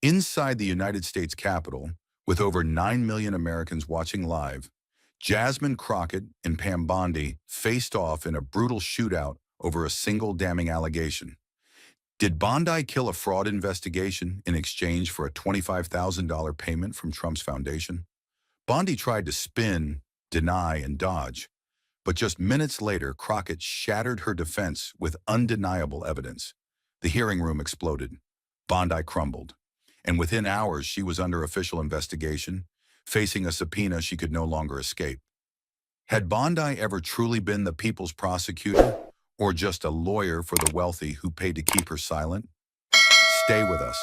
Inside the United States Capitol, with over 9 million Americans watching live, Jasmine Crockett and Pam Bondi faced off in a brutal shootout over a single damning allegation. Did Bondi kill a fraud investigation in exchange for a $25,000 payment from Trump's foundation? Bondi tried to spin, deny, and dodge, but just minutes later, Crockett shattered her defense with undeniable evidence. The hearing room exploded. Bondi crumbled. And within hours, she was under official investigation, facing a subpoena she could no longer escape. Had Bondi ever truly been the people's prosecutor, or just a lawyer for the wealthy who paid to keep her silent? Stay with us.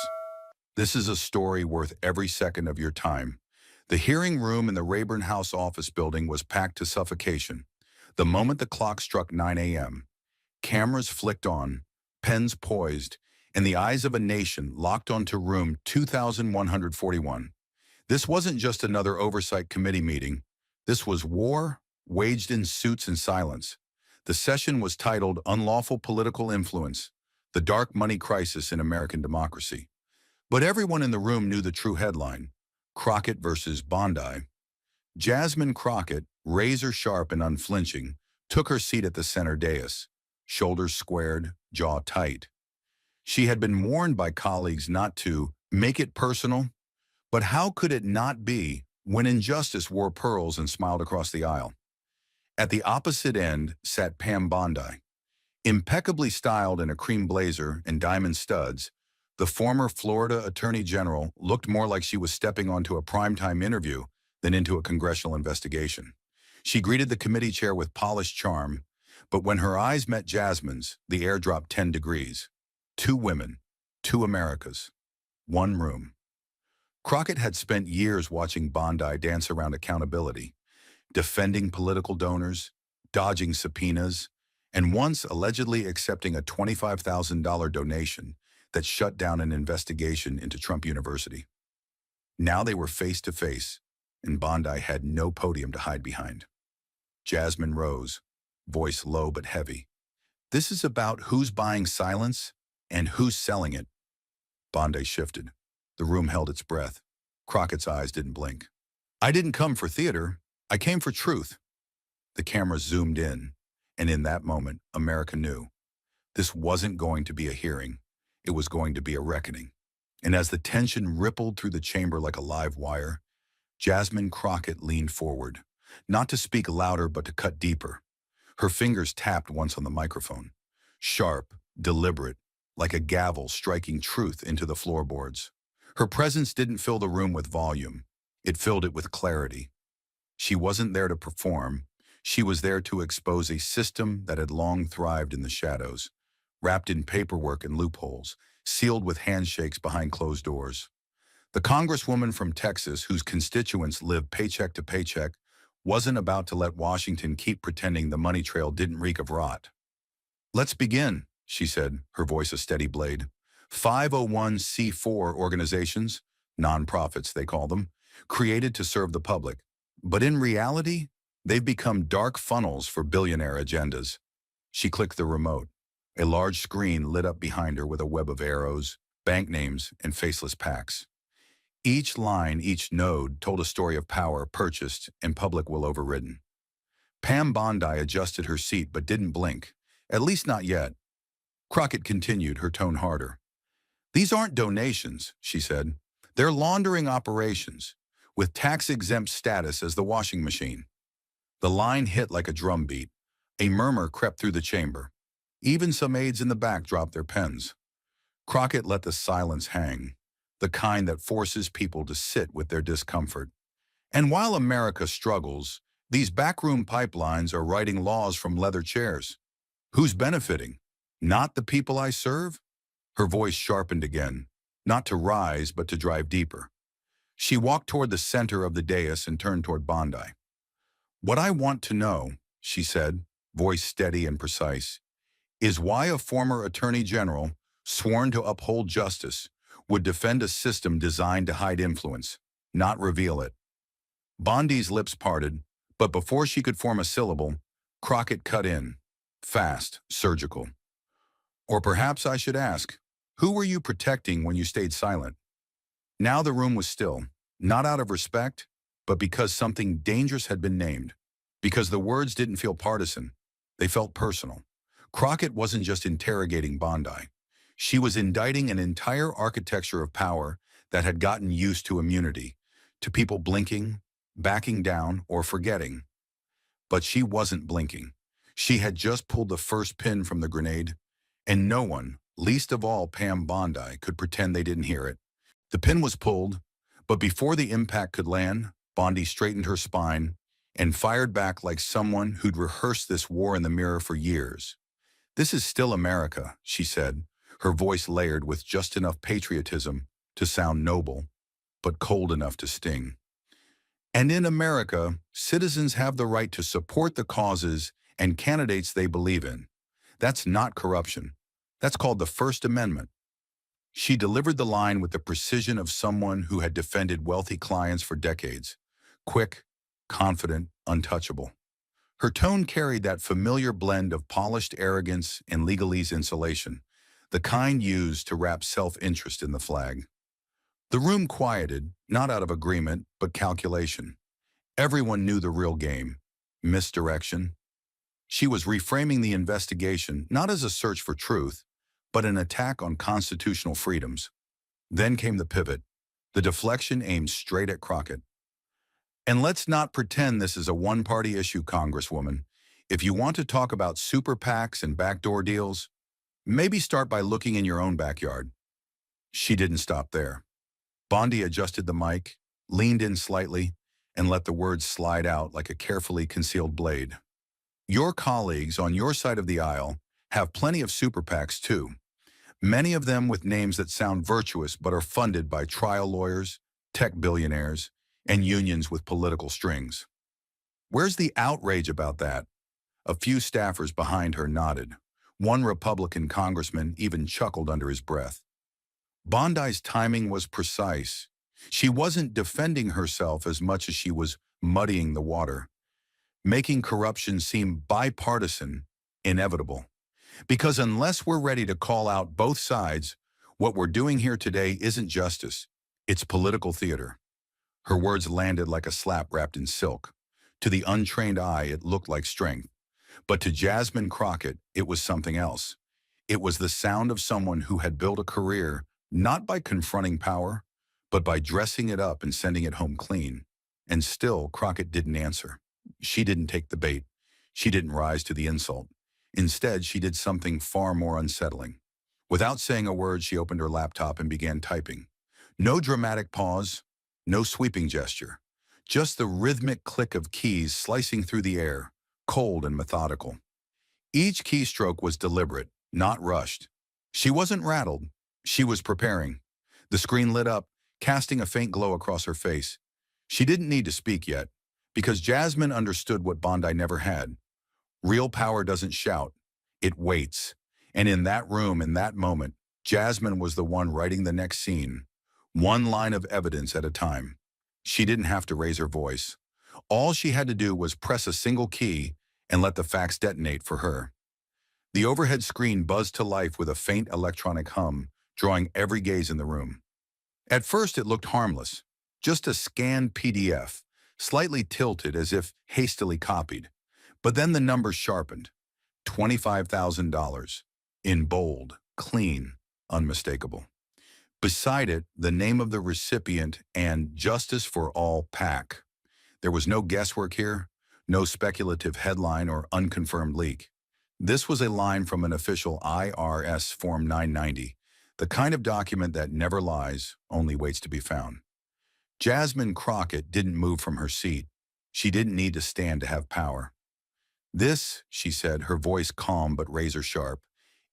This is a story worth every second of your time. The hearing room in the Rayburn House office building was packed to suffocation. The moment the clock struck 9 a.m., cameras flicked on, pens poised, and the eyes of a nation locked onto room 2141. This wasn't just another oversight committee meeting. This was war, waged in suits and silence. The session was titled Unlawful Political Influence, the Dark Money Crisis in American Democracy. But everyone in the room knew the true headline: Crockett versus Bondi. Jasmine Crockett, razor-sharp and unflinching, took her seat at the center dais, shoulders squared, jaw tight. She had been warned by colleagues not to make it personal, but how could it not be when injustice wore pearls and smiled across the aisle? At the opposite end sat Pam Bondi. Impeccably styled in a cream blazer and diamond studs, the former Florida Attorney General looked more like she was stepping onto a primetime interview than into a congressional investigation. She greeted the committee chair with polished charm, but when her eyes met Jasmine's, the air dropped 10 degrees. Two women, two Americas, one room. Crockett had spent years watching Bondi dance around accountability, defending political donors, dodging subpoenas, and once allegedly accepting a $25,000 donation that shut down an investigation into Trump University. Now they were face to face, and Bondi had no podium to hide behind. Jasmine rose, voice low but heavy. "This is about who's buying silence and who's selling it." Bondi shifted. The room held its breath. Crockett's eyes didn't blink. "I didn't come for theater. I came for truth." The camera zoomed in, and in that moment, America knew. This wasn't going to be a hearing. It was going to be a reckoning. And as the tension rippled through the chamber like a live wire, Jasmine Crockett leaned forward, not to speak louder but to cut deeper. Her fingers tapped once on the microphone, sharp, deliberate, like a gavel striking truth into the floorboards. Her presence didn't fill the room with volume. It filled it with clarity. She wasn't there to perform. She was there to expose a system that had long thrived in the shadows, wrapped in paperwork and loopholes, sealed with handshakes behind closed doors. The congresswoman from Texas, whose constituents lived paycheck to paycheck, wasn't about to let Washington keep pretending the money trail didn't reek of rot. "Let's begin," she said, her voice a steady blade. 501c4 organizations, nonprofits they call them, created to serve the public. But in reality, they've become dark funnels for billionaire agendas. She clicked the remote. A large screen lit up behind her with a web of arrows, bank names, and faceless PACs. Each line, each node, told a story of power purchased and public will overridden. Pam Bondi adjusted her seat but didn't blink, at least not yet. Crockett continued, her tone harder. "These aren't donations," she said. "They're laundering operations, with tax-exempt status as the washing machine." The line hit like a drumbeat. A murmur crept through the chamber. Even some aides in the back dropped their pens. Crockett let the silence hang, the kind that forces people to sit with their discomfort. And while America struggles, these backroom pipelines are writing laws from leather chairs. Who's benefiting? Not the people I serve? Her voice sharpened again, not to rise, but to drive deeper. She walked toward the center of the dais and turned toward Bondi. "What I want to know," she said, voice steady and precise, "is why a former attorney general, sworn to uphold justice, would defend a system designed to hide influence, not reveal it." Bondi's lips parted, but before she could form a syllable, Crockett cut in, fast, surgical. "Or perhaps I should ask, who were you protecting when you stayed silent?" Now the room was still, not out of respect, but because something dangerous had been named. Because the words didn't feel partisan, they felt personal. Crockett wasn't just interrogating Bondi. She was indicting an entire architecture of power that had gotten used to immunity, to people blinking, backing down, or forgetting. But she wasn't blinking. She had just pulled the first pin from the grenade, and no one, least of all Pam Bondi, could pretend they didn't hear it. The pin was pulled, but before the impact could land, Bondi straightened her spine and fired back like someone who'd rehearsed this war in the mirror for years. "This is still America," she said, her voice layered with just enough patriotism to sound noble, but cold enough to sting. "And in America, citizens have the right to support the causes and candidates they believe in. That's not corruption. That's called the First Amendment." She delivered the line with the precision of someone who had defended wealthy clients for decades. Quick, confident, untouchable. Her tone carried that familiar blend of polished arrogance and legalese insulation, the kind used to wrap self-interest in the flag. The room quieted, not out of agreement, but calculation. Everyone knew the real game: misdirection. She was reframing the investigation not as a search for truth, but an attack on constitutional freedoms. Then came the pivot, the deflection aimed straight at Crockett. "And let's not pretend this is a one-party issue, Congresswoman. If you want to talk about super PACs and backdoor deals, maybe start by looking in your own backyard." She didn't stop there. Bondi adjusted the mic, leaned in slightly, and let the words slide out like a carefully concealed blade. "Your colleagues on your side of the aisle have plenty of super PACs too. Many of them with names that sound virtuous but are funded by trial lawyers, tech billionaires, and unions with political strings. Where's the outrage about that?" A few staffers behind her nodded. One Republican congressman even chuckled under his breath. Bondi's timing was precise. She wasn't defending herself as much as she was muddying the water, making corruption seem bipartisan, inevitable. Because unless we're ready to call out both sides, what we're doing here today isn't justice, it's political theater. Her words landed like a slap wrapped in silk. To the untrained eye, it looked like strength. But to Jasmine Crockett, it was something else. It was the sound of someone who had built a career not by confronting power, but by dressing it up and sending it home clean. And still, Crockett didn't answer. She didn't take the bait. She didn't rise to the insult. Instead, she did something far more unsettling. Without saying a word, she opened her laptop and began typing. No dramatic pause, no sweeping gesture. Just the rhythmic click of keys slicing through the air, cold and methodical. Each keystroke was deliberate, not rushed. She wasn't rattled. She was preparing. The screen lit up, casting a faint glow across her face. She didn't need to speak yet, because Jasmine understood what Bondi never had. Real power doesn't shout, it waits. And in that room, in that moment, Jasmine was the one writing the next scene, one line of evidence at a time. She didn't have to raise her voice. All she had to do was press a single key and let the facts detonate for her. The overhead screen buzzed to life with a faint electronic hum, drawing every gaze in the room. At first, it looked harmless, just a scanned PDF, slightly tilted as if hastily copied. But then the numbers sharpened. $25,000. In bold, clean, unmistakable. Beside it, the name of the recipient and Justice for All PAC. There was no guesswork here, no speculative headline or unconfirmed leak. This was a line from an official IRS Form 990, the kind of document that never lies, only waits to be found. Jasmine Crockett didn't move from her seat. She didn't need to stand to have power. "This," she said, her voice calm but razor sharp,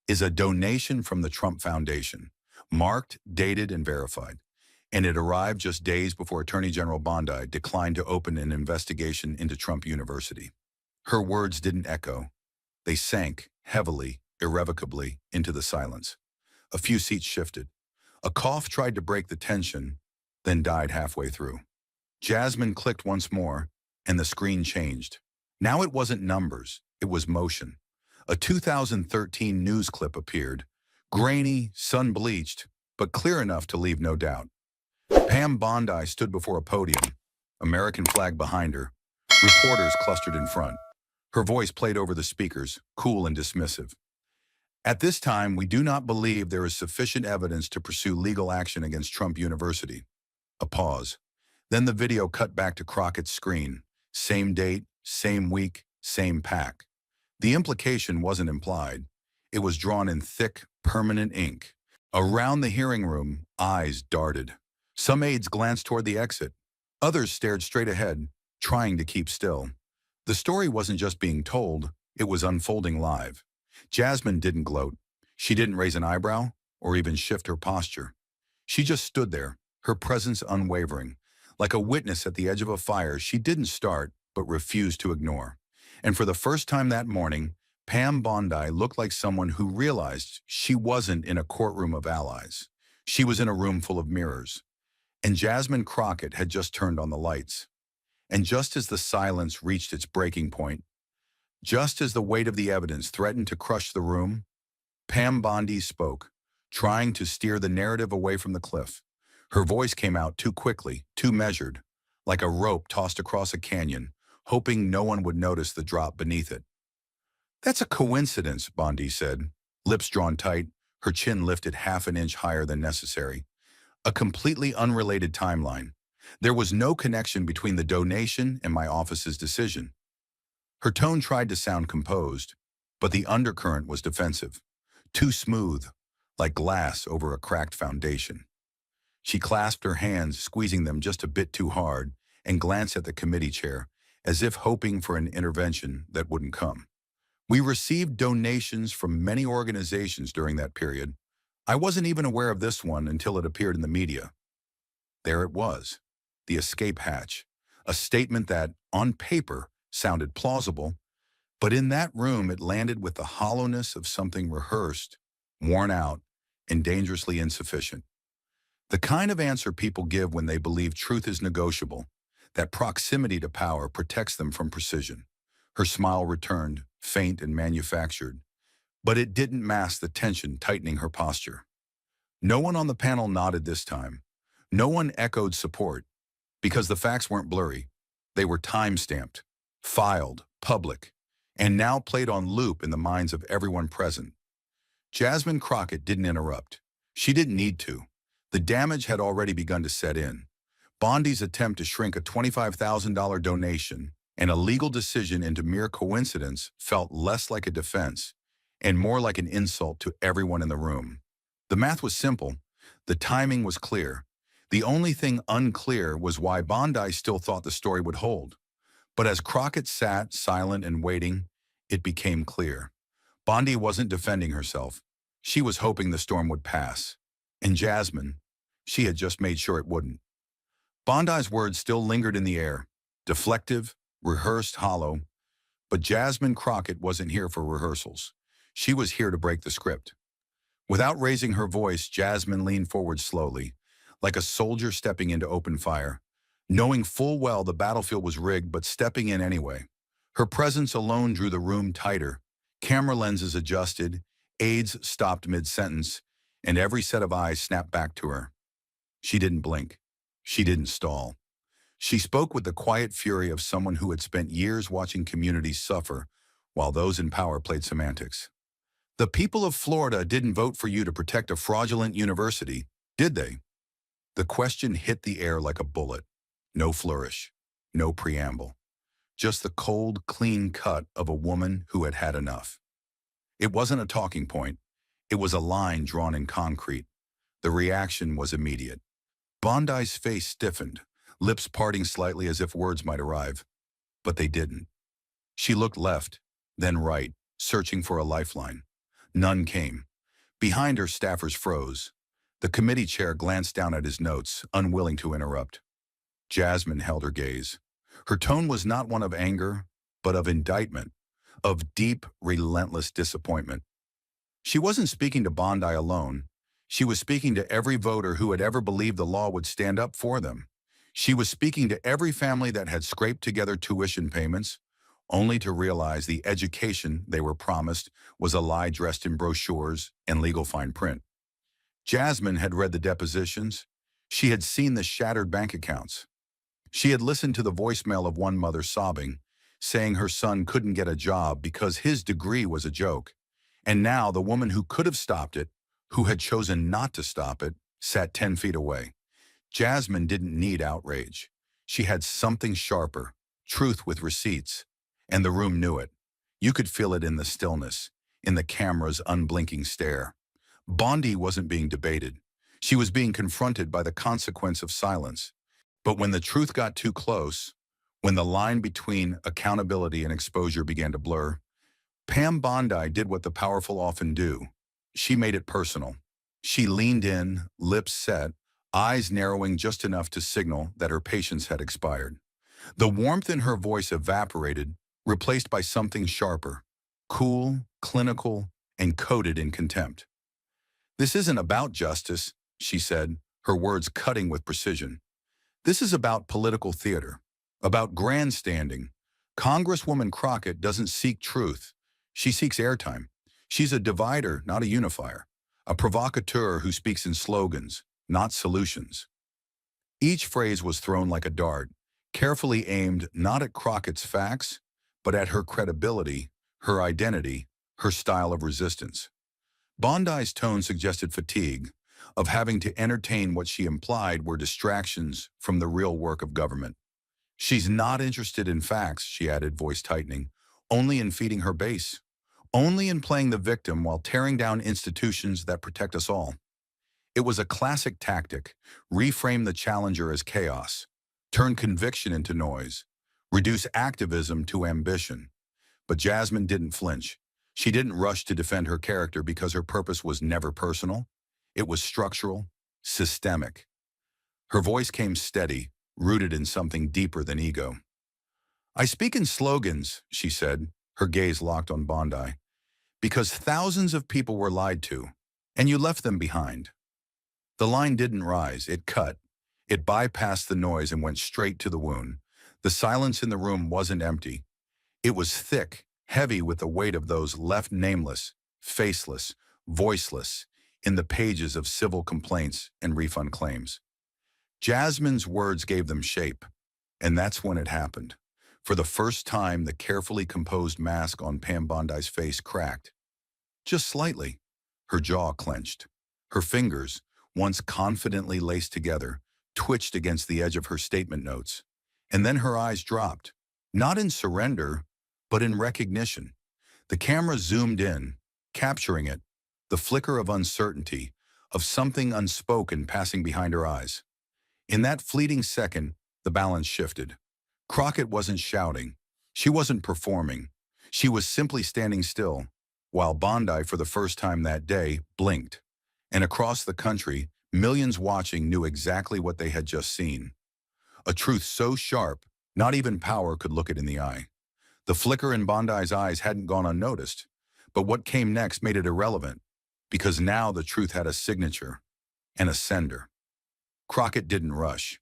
"is a donation from the Trump Foundation, marked, dated, and verified. And it arrived just days before Attorney General Bondi declined to open an investigation into Trump University." Her words didn't echo. They sank, heavily, irrevocably, into the silence. A few seats shifted. A cough tried to break the tension, then died halfway through. Jasmine clicked once more, and the screen changed. Now it wasn't numbers, it was motion. A 2013 news clip appeared, grainy, sun-bleached, but clear enough to leave no doubt. Pam Bondi stood before a podium, American flag behind her, reporters clustered in front. Her voice played over the speakers, cool and dismissive. At this time, we do not believe there is sufficient evidence to pursue legal action against Trump University. A pause. Then the video cut back to Crockett's screen. Same date, same week, same pack. The implication wasn't implied. It was drawn in thick, permanent ink. Around the hearing room, eyes darted. Some aides glanced toward the exit. Others stared straight ahead, trying to keep still. The story wasn't just being told, it was unfolding live. Jasmine didn't gloat. She didn't raise an eyebrow or even shift her posture. She just stood there, her presence unwavering. Like a witness at the edge of a fire she didn't start but refused to ignore. And for the first time that morning, Pam Bondi looked like someone who realized she wasn't in a courtroom of allies. She was in a room full of mirrors. And Jasmine Crockett had just turned on the lights. And just as the silence reached its breaking point, just as the weight of the evidence threatened to crush the room, Pam Bondi spoke, trying to steer the narrative away from the cliff. Her voice came out too quickly, too measured, like a rope tossed across a canyon, hoping no one would notice the drop beneath it. "That's a coincidence," Bondi said, lips drawn tight, her chin lifted half an inch higher than necessary. A completely unrelated timeline. There was no connection between the donation and my office's decision. Her tone tried to sound composed, but the undercurrent was defensive, too smooth, like glass over a cracked foundation. She clasped her hands, squeezing them just a bit too hard, and glanced at the committee chair, as if hoping for an intervention that wouldn't come. "We received donations from many organizations during that period. I wasn't even aware of this one until it appeared in the media." There it was, the escape hatch, a statement that, on paper, sounded plausible, but in that room it landed with the hollowness of something rehearsed, worn out, and dangerously insufficient. The kind of answer people give when they believe truth is negotiable, that proximity to power protects them from precision. Her smile returned, faint and manufactured, but it didn't mask the tension tightening her posture. No one on the panel nodded this time. No one echoed support, because the facts weren't blurry. They were time-stamped, filed, public, and now played on loop in the minds of everyone present. Jasmine Crockett didn't interrupt. She didn't need to. The damage had already begun to set in. Bondi's attempt to shrink a $25,000 donation and a legal decision into mere coincidence felt less like a defense and more like an insult to everyone in the room. The math was simple. The timing was clear. The only thing unclear was why Bondi still thought the story would hold. But as Crockett sat, silent and waiting, it became clear. Bondi wasn't defending herself. She was hoping the storm would pass. And Jasmine, she had just made sure it wouldn't. Bondi's words still lingered in the air, deflective, rehearsed, hollow. But Jasmine Crockett wasn't here for rehearsals. She was here to break the script. Without raising her voice, Jasmine leaned forward slowly, like a soldier stepping into open fire, knowing full well the battlefield was rigged but stepping in anyway. Her presence alone drew the room tighter. Camera lenses adjusted, aides stopped mid-sentence, and every set of eyes snapped back to her. She didn't blink. She didn't stall. She spoke with the quiet fury of someone who had spent years watching communities suffer while those in power played semantics. "The people of Florida didn't vote for you to protect a fraudulent university, did they?" The question hit the air like a bullet. No flourish, no preamble. Just the cold, clean cut of a woman who had had enough. It wasn't a talking point. It was a line drawn in concrete. The reaction was immediate. Bondi's face stiffened, lips parting slightly as if words might arrive. But they didn't. She looked left, then right, searching for a lifeline. None came. Behind her, staffers froze. The committee chair glanced down at his notes, unwilling to interrupt. Jasmine held her gaze. Her tone was not one of anger, but of indictment, of deep, relentless disappointment. She wasn't speaking to Bondi alone. She was speaking to every voter who had ever believed the law would stand up for them. She was speaking to every family that had scraped together tuition payments, only to realize the education they were promised was a lie dressed in brochures and legal fine print. Jasmine had read the depositions. She had seen the shattered bank accounts. She had listened to the voicemail of one mother sobbing, saying her son couldn't get a job because his degree was a joke. And now the woman who could have stopped it, who had chosen not to stop it, sat 10 feet away. Jasmine didn't need outrage. She had something sharper, truth with receipts, and the room knew it. You could feel it in the stillness, in the camera's unblinking stare. Bondi wasn't being debated. She was being confronted by the consequence of silence. But when the truth got too close, when the line between accountability and exposure began to blur, Pam Bondi did what the powerful often do. She made it personal. She leaned in, lips set, eyes narrowing just enough to signal that her patience had expired. The warmth in her voice evaporated, replaced by something sharper, cool, clinical, and coated in contempt. "This isn't about justice," she said, her words cutting with precision. "This is about political theater, about grandstanding. Congresswoman Crockett doesn't seek truth. She seeks airtime. She's a divider, not a unifier, a provocateur who speaks in slogans, not solutions." Each phrase was thrown like a dart, carefully aimed not at Crockett's facts, but at her credibility, her identity, her style of resistance. Bondi's tone suggested fatigue, of having to entertain what she implied were distractions from the real work of government. "She's not interested in facts," she added, voice tightening, "only in feeding her base, only in playing the victim while tearing down institutions that protect us all." It was a classic tactic: reframe the challenger as chaos, turn conviction into noise, reduce activism to ambition. But Jasmine didn't flinch. She didn't rush to defend her character because her purpose was never personal. It was structural, systemic. Her voice came steady, rooted in something deeper than ego. "I speak in slogans," she said, her gaze locked on Bondi, "because thousands of people were lied to, and you left them behind." The line didn't rise, it cut. It bypassed the noise and went straight to the wound. The silence in the room wasn't empty. It was thick, heavy with the weight of those left nameless, faceless, voiceless, in the pages of civil complaints and refund claims. Jasmine's words gave them shape, and that's when it happened. For the first time, the carefully composed mask on Pam Bondi's face cracked. Just slightly. Her jaw clenched. Her fingers, once confidently laced together, twitched against the edge of her statement notes. And then her eyes dropped, not in surrender, but in recognition. The camera zoomed in, capturing it, the flicker of uncertainty, of something unspoken passing behind her eyes. In that fleeting second, the balance shifted. Crockett wasn't shouting. She wasn't performing. She was simply standing still, while Bondi, for the first time that day, blinked. And across the country, millions watching knew exactly what they had just seen. A truth so sharp, not even power could look it in the eye. The flicker in Bondi's eyes hadn't gone unnoticed, but what came next made it irrelevant, because now the truth had a signature and a sender. Crockett didn't rush.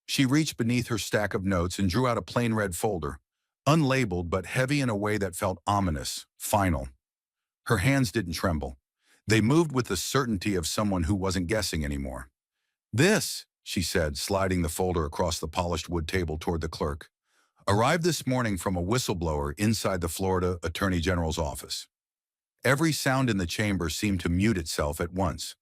She reached beneath her stack of notes and drew out a plain red folder, unlabeled but heavy in a way that felt ominous, final. Her hands didn't tremble. They moved with the certainty of someone who wasn't guessing anymore. "This," she said, sliding the folder across the polished wood table toward the clerk, "arrived this morning from a whistleblower inside the Florida Attorney General's office." Every sound in the chamber seemed to mute itself at once.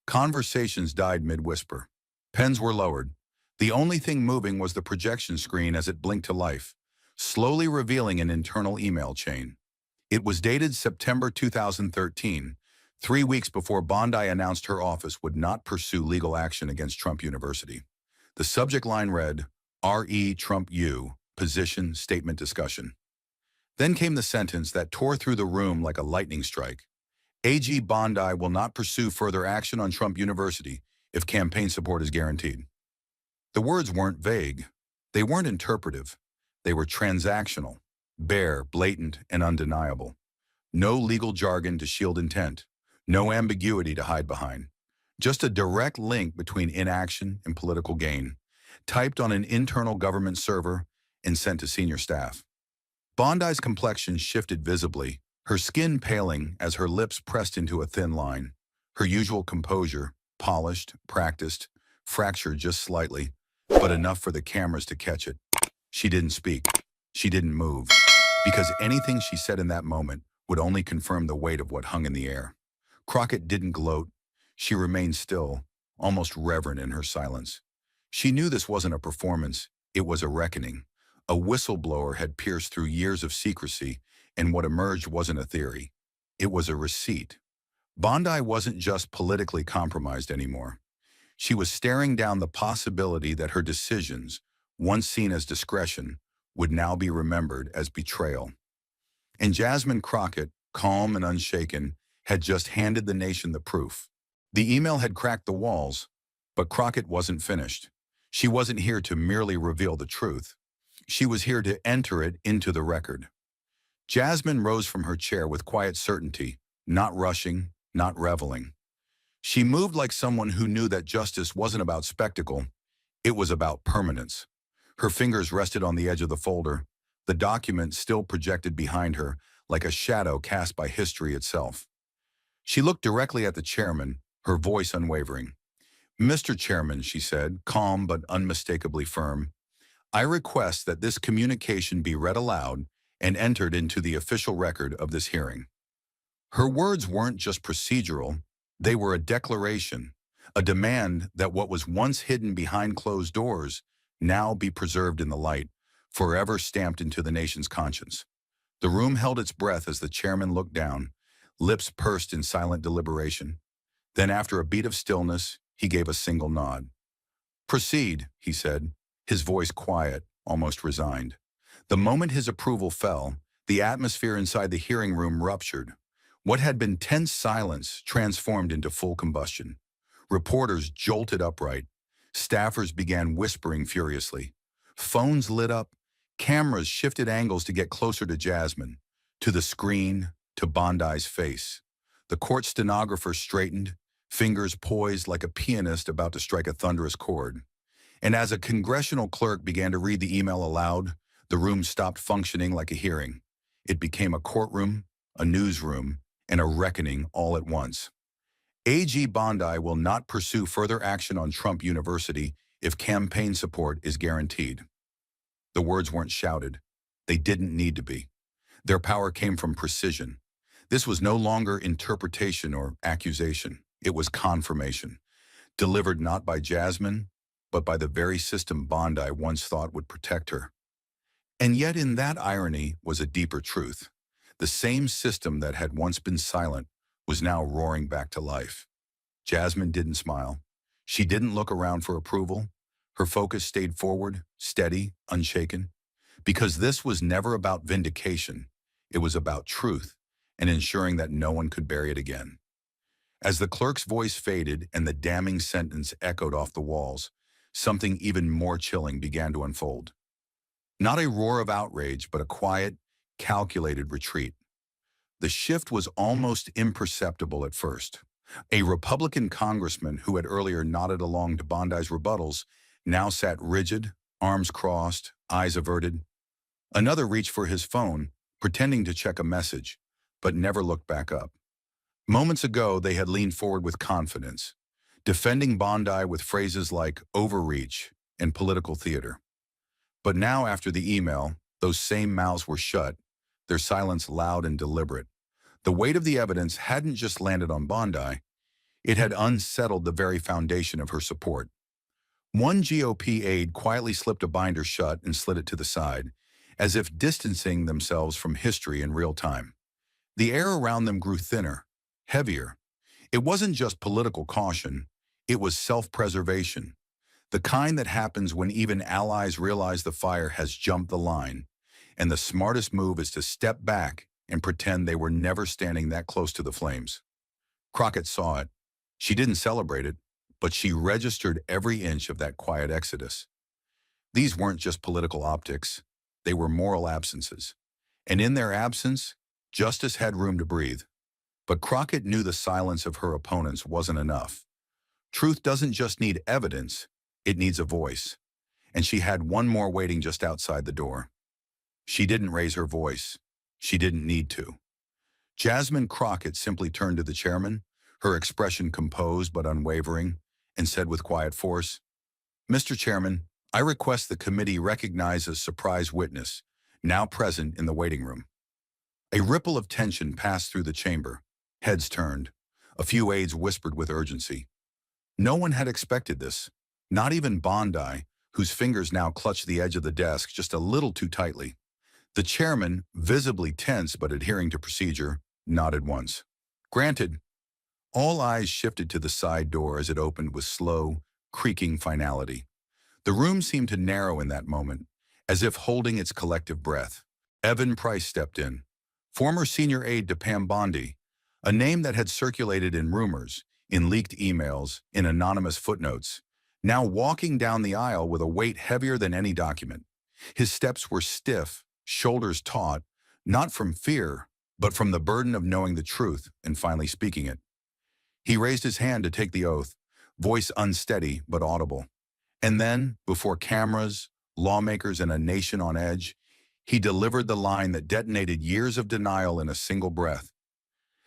Conversations died mid-whisper. Pens were lowered. The only thing moving was the projection screen as it blinked to life, slowly revealing an internal email chain. It was dated September 2013, 3 weeks before Bondi announced her office would not pursue legal action against Trump University. The subject line read, "R.E. Trump U, position, statement, discussion." Then came the sentence that tore through the room like a lightning strike. "AG Bondi will not pursue further action on Trump University if campaign support is guaranteed." The words weren't vague. They weren't interpretive. They were transactional, bare, blatant, and undeniable. No legal jargon to shield intent. No ambiguity to hide behind. Just a direct link between inaction and political gain, typed on an internal government server and sent to senior staff. Bondi's complexion shifted visibly, her skin paling as her lips pressed into a thin line. Her usual composure, polished, practiced, fractured just slightly, but enough for the cameras to catch it. She didn't speak. She didn't move, because anything she said in that moment would only confirm the weight of what hung in the air. Crockett didn't gloat. She remained still, almost reverent in her silence. She knew this wasn't a performance, it was a reckoning. A whistleblower had pierced through years of secrecy, and what emerged wasn't a theory. It was a receipt. Bondi wasn't just politically compromised anymore. She was staring down the possibility that her decisions, once seen as discretion, would now be remembered as betrayal. And Jasmine Crockett, calm and unshaken, had just handed the nation the proof. The email had cracked the walls, but Crockett wasn't finished. She wasn't here to merely reveal the truth. She was here to enter it into the record. Jasmine rose from her chair with quiet certainty, not rushing, not reveling. She moved like someone who knew that justice wasn't about spectacle, it was about permanence. Her fingers rested on the edge of the folder, the document still projected behind her like a shadow cast by history itself. She looked directly at the chairman, her voice unwavering. "Mr. Chairman," she said, calm but unmistakably firm, "I request that this communication be read aloud and entered into the official record of this hearing." Her words weren't just procedural, they were a declaration, a demand that what was once hidden behind closed doors now be preserved in the light, forever stamped into the nation's conscience. The room held its breath as the chairman looked down, lips pursed in silent deliberation. Then, after a beat of stillness, he gave a single nod. "Proceed," he said, his voice quiet, almost resigned. The moment his approval fell, the atmosphere inside the hearing room ruptured. What had been tense silence transformed into full combustion. Reporters jolted upright. Staffers began whispering furiously. Phones lit up. Cameras shifted angles to get closer to Jasmine, to the screen, to Bondi's face. The court stenographer straightened, fingers poised like a pianist about to strike a thunderous chord. And as a congressional clerk began to read the email aloud, the room stopped functioning like a hearing. It became a courtroom, a newsroom, and a reckoning all at once. AG Bondi will not pursue further action on Trump University if campaign support is guaranteed. The words weren't shouted. They didn't need to be. Their power came from precision. This was no longer interpretation or accusation. It was confirmation, delivered not by Jasmine, but by the very system Bondi once thought would protect her. And yet in that irony was a deeper truth. The same system that had once been silent was now roaring back to life. Jasmine didn't smile. She didn't look around for approval. Her focus stayed forward, steady, unshaken. Because this was never about vindication. It was about truth and ensuring that no one could bury it again. As the clerk's voice faded and the damning sentence echoed off the walls, something even more chilling began to unfold. Not a roar of outrage, but a quiet, calculated retreat. The shift was almost imperceptible at first. A Republican congressman who had earlier nodded along to Bondi's rebuttals now sat rigid, arms crossed, eyes averted. Another reached for his phone, pretending to check a message, but never looked back up. Moments ago, they had leaned forward with confidence, defending Bondi with phrases like overreach and political theater. But now, after the email, those same mouths were shut, their silence loud and deliberate. The weight of the evidence hadn't just landed on Bondi, it had unsettled the very foundation of her support. One GOP aide quietly slipped a binder shut and slid it to the side, as if distancing themselves from history in real time. The air around them grew thinner, heavier. It wasn't just political caution, it was self-preservation, the kind that happens when even allies realize the fire has jumped the line, and the smartest move is to step back and pretend they were never standing that close to the flames. Crockett saw it. She didn't celebrate it, but she registered every inch of that quiet exodus. These weren't just political optics, they were moral absences. And in their absence, justice had room to breathe. But Crockett knew the silence of her opponents wasn't enough. Truth doesn't just need evidence, it needs a voice. And she had one more waiting just outside the door. She didn't raise her voice. She didn't need to. Jasmine Crockett simply turned to the chairman, her expression composed but unwavering, and said with quiet force, "Mr. Chairman, I request the committee recognize a surprise witness, now present in the waiting room." A ripple of tension passed through the chamber. Heads turned. A few aides whispered with urgency. No one had expected this, not even Bondi, whose fingers now clutched the edge of the desk just a little too tightly. The chairman, visibly tense but adhering to procedure, nodded once. Granted. All eyes shifted to the side door as it opened with slow, creaking finality. The room seemed to narrow in that moment, as if holding its collective breath. Evan Price stepped in, former senior aide to Pam Bondi, a name that had circulated in rumors, in leaked emails, in anonymous footnotes, now walking down the aisle with a weight heavier than any document. His steps were stiff, shoulders taut, not from fear, but from the burden of knowing the truth and finally speaking it. He raised his hand to take the oath, voice unsteady but audible. And then, before cameras, lawmakers, and a nation on edge, he delivered the line that detonated years of denial in a single breath.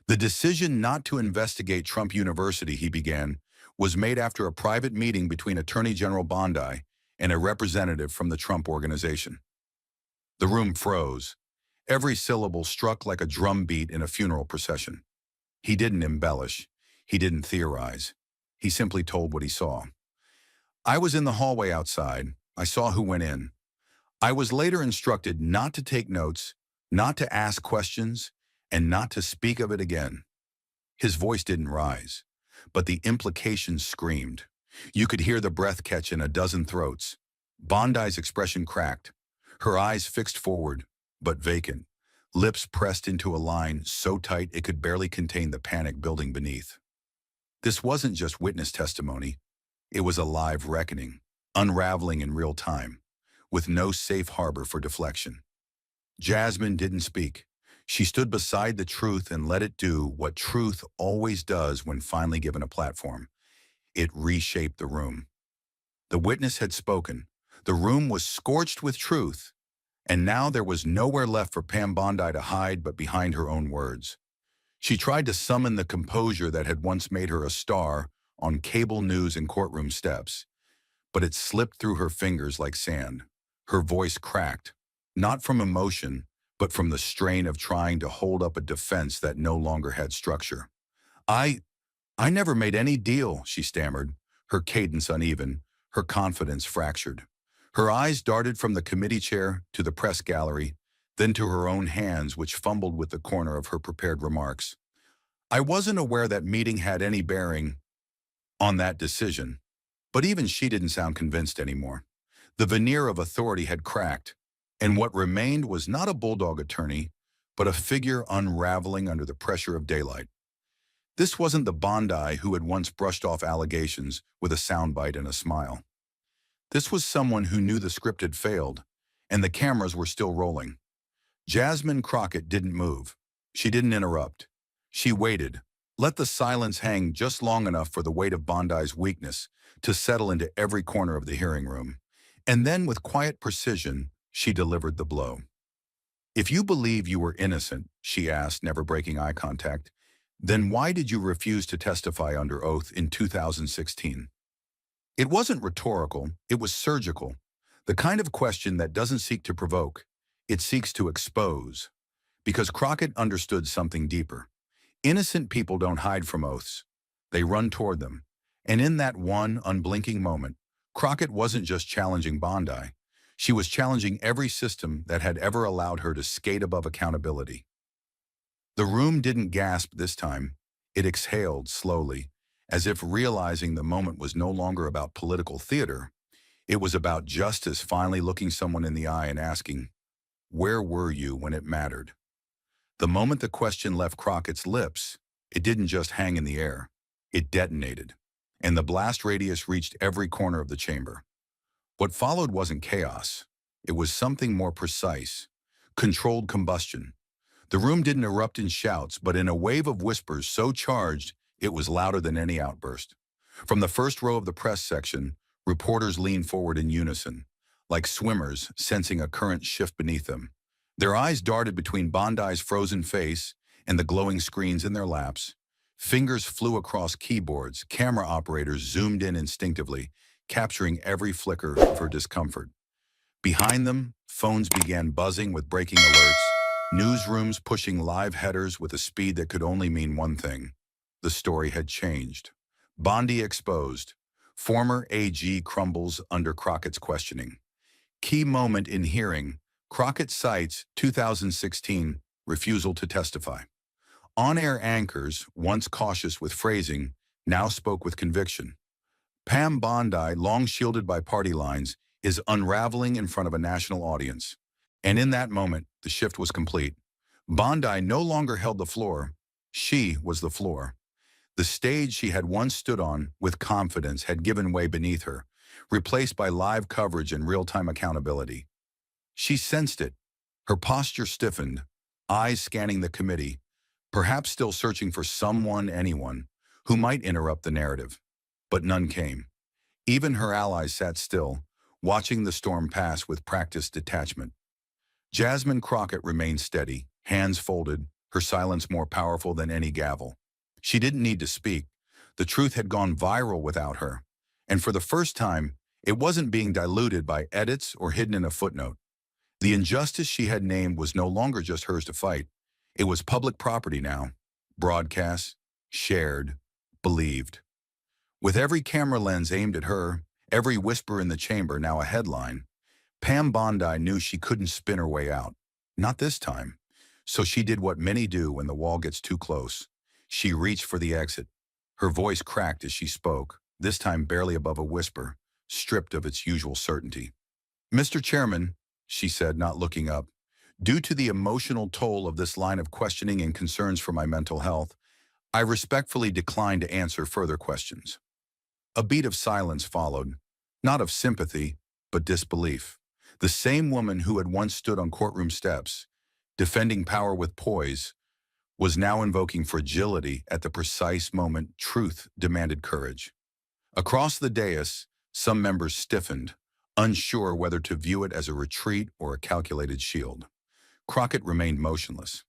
The decision not to investigate Trump University, he began, was made after a private meeting between Attorney General Bondi and a representative from the Trump Organization. The room froze. Every syllable struck like a drum beat in a funeral procession. He didn't embellish. He didn't theorize. He simply told what he saw. I was in the hallway outside. I saw who went in. I was later instructed not to take notes, not to ask questions, and not to speak of it again. His voice didn't rise, but the implications screamed. You could hear the breath catch in a dozen throats. Bondi's expression cracked, her eyes fixed forward, but vacant, lips pressed into a line so tight it could barely contain the panic building beneath. This wasn't just witness testimony. It was a live reckoning, unraveling in real time, with no safe harbor for deflection. Jasmine didn't speak. She stood beside the truth and let it do what truth always does when finally given a platform. It reshaped the room. The witness had spoken. The room was scorched with truth, and now there was nowhere left for Pam Bondi to hide but behind her own words. She tried to summon the composure that had once made her a star on cable news and courtroom steps, but it slipped through her fingers like sand. Her voice cracked, not from emotion, but from the strain of trying to hold up a defense that no longer had structure. I never made any deal, she stammered, her cadence uneven, her confidence fractured. Her eyes darted from the committee chair to the press gallery, then to her own hands, which fumbled with the corner of her prepared remarks. I wasn't aware that meeting had any bearing on that decision, but even she didn't sound convinced anymore. The veneer of authority had cracked, and what remained was not a bulldog attorney, but a figure unraveling under the pressure of daylight. This wasn't the Bondi who had once brushed off allegations with a soundbite and a smile. This was someone who knew the script had failed, and the cameras were still rolling. Jasmine Crockett didn't move. She didn't interrupt. She waited, let the silence hang just long enough for the weight of Bondi's weakness to settle into every corner of the hearing room. And then, with quiet precision, she delivered the blow. If you believe you were innocent, she asked, never breaking eye contact, then why did you refuse to testify under oath in 2016? It wasn't rhetorical, it was surgical. The kind of question that doesn't seek to provoke, it seeks to expose. Because Crockett understood something deeper. Innocent people don't hide from oaths. They run toward them. And in that one unblinking moment, Crockett wasn't just challenging Bondi. She was challenging every system that had ever allowed her to skate above accountability. The room didn't gasp this time. It exhaled slowly, as if realizing the moment was no longer about political theater. It was about justice finally looking someone in the eye and asking, where were you when it mattered? The moment the question left Crockett's lips, it didn't just hang in the air. It detonated, and the blast radius reached every corner of the chamber. What followed wasn't chaos. It was something more precise, controlled combustion. The room didn't erupt in shouts, but in a wave of whispers so charged it was louder than any outburst. From the first row of the press section, reporters leaned forward in unison, like swimmers sensing a current shift beneath them. Their eyes darted between Bondi's frozen face and the glowing screens in their laps. Fingers flew across keyboards, camera operators zoomed in instinctively, capturing every flicker of her discomfort. Behind them, phones began buzzing with breaking alerts, newsrooms pushing live headers with a speed that could only mean one thing. The story had changed. Bondi exposed. Former AG crumbles under Crockett's questioning. Key moment in hearing. Crockett cites 2016 refusal to testify. On-air anchors, once cautious with phrasing, now spoke with conviction. Pam Bondi, long shielded by party lines, is unraveling in front of a national audience. And in that moment, the shift was complete. Bondi no longer held the floor. She was the floor. The stage she had once stood on with confidence had given way beneath her, replaced by live coverage and real-time accountability. She sensed it. Her posture stiffened, eyes scanning the committee, perhaps still searching for someone, anyone, who might interrupt the narrative. But none came. Even her allies sat still, watching the storm pass with practiced detachment. Jasmine Crockett remained steady, hands folded, her silence more powerful than any gavel. She didn't need to speak. The truth had gone viral without her. And for the first time, it wasn't being diluted by edits or hidden in a footnote. The injustice she had named was no longer just hers to fight. It was public property now. Broadcast, shared, believed. With every camera lens aimed at her, every whisper in the chamber now a headline, Pam Bondi knew she couldn't spin her way out. Not this time. So she did what many do when the wall gets too close. She reached for the exit. Her voice cracked as she spoke, this time barely above a whisper, stripped of its usual certainty. "Mr. Chairman," she said, not looking up, "due to the emotional toll of this line of questioning and concerns for my mental health, I respectfully decline to answer further questions." A beat of silence followed, not of sympathy, but disbelief. The same woman who had once stood on courtroom steps, defending power with poise, was now invoking fragility at the precise moment truth demanded courage. Across the dais, some members stiffened, unsure whether to view it as a retreat or a calculated shield. Crockett remained motionless.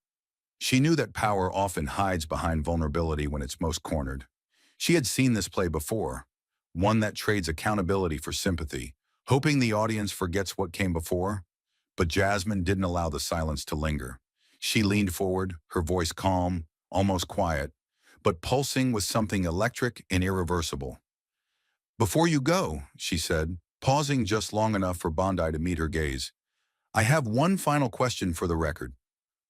She knew that power often hides behind vulnerability when it's most cornered. She had seen this play before, one that trades accountability for sympathy, hoping the audience forgets what came before. But Jasmine didn't allow the silence to linger. She leaned forward, her voice calm, almost quiet, but pulsing with something electric and irreversible. "Before you go," she said, pausing just long enough for Bondi to meet her gaze, "I have one final question for the record."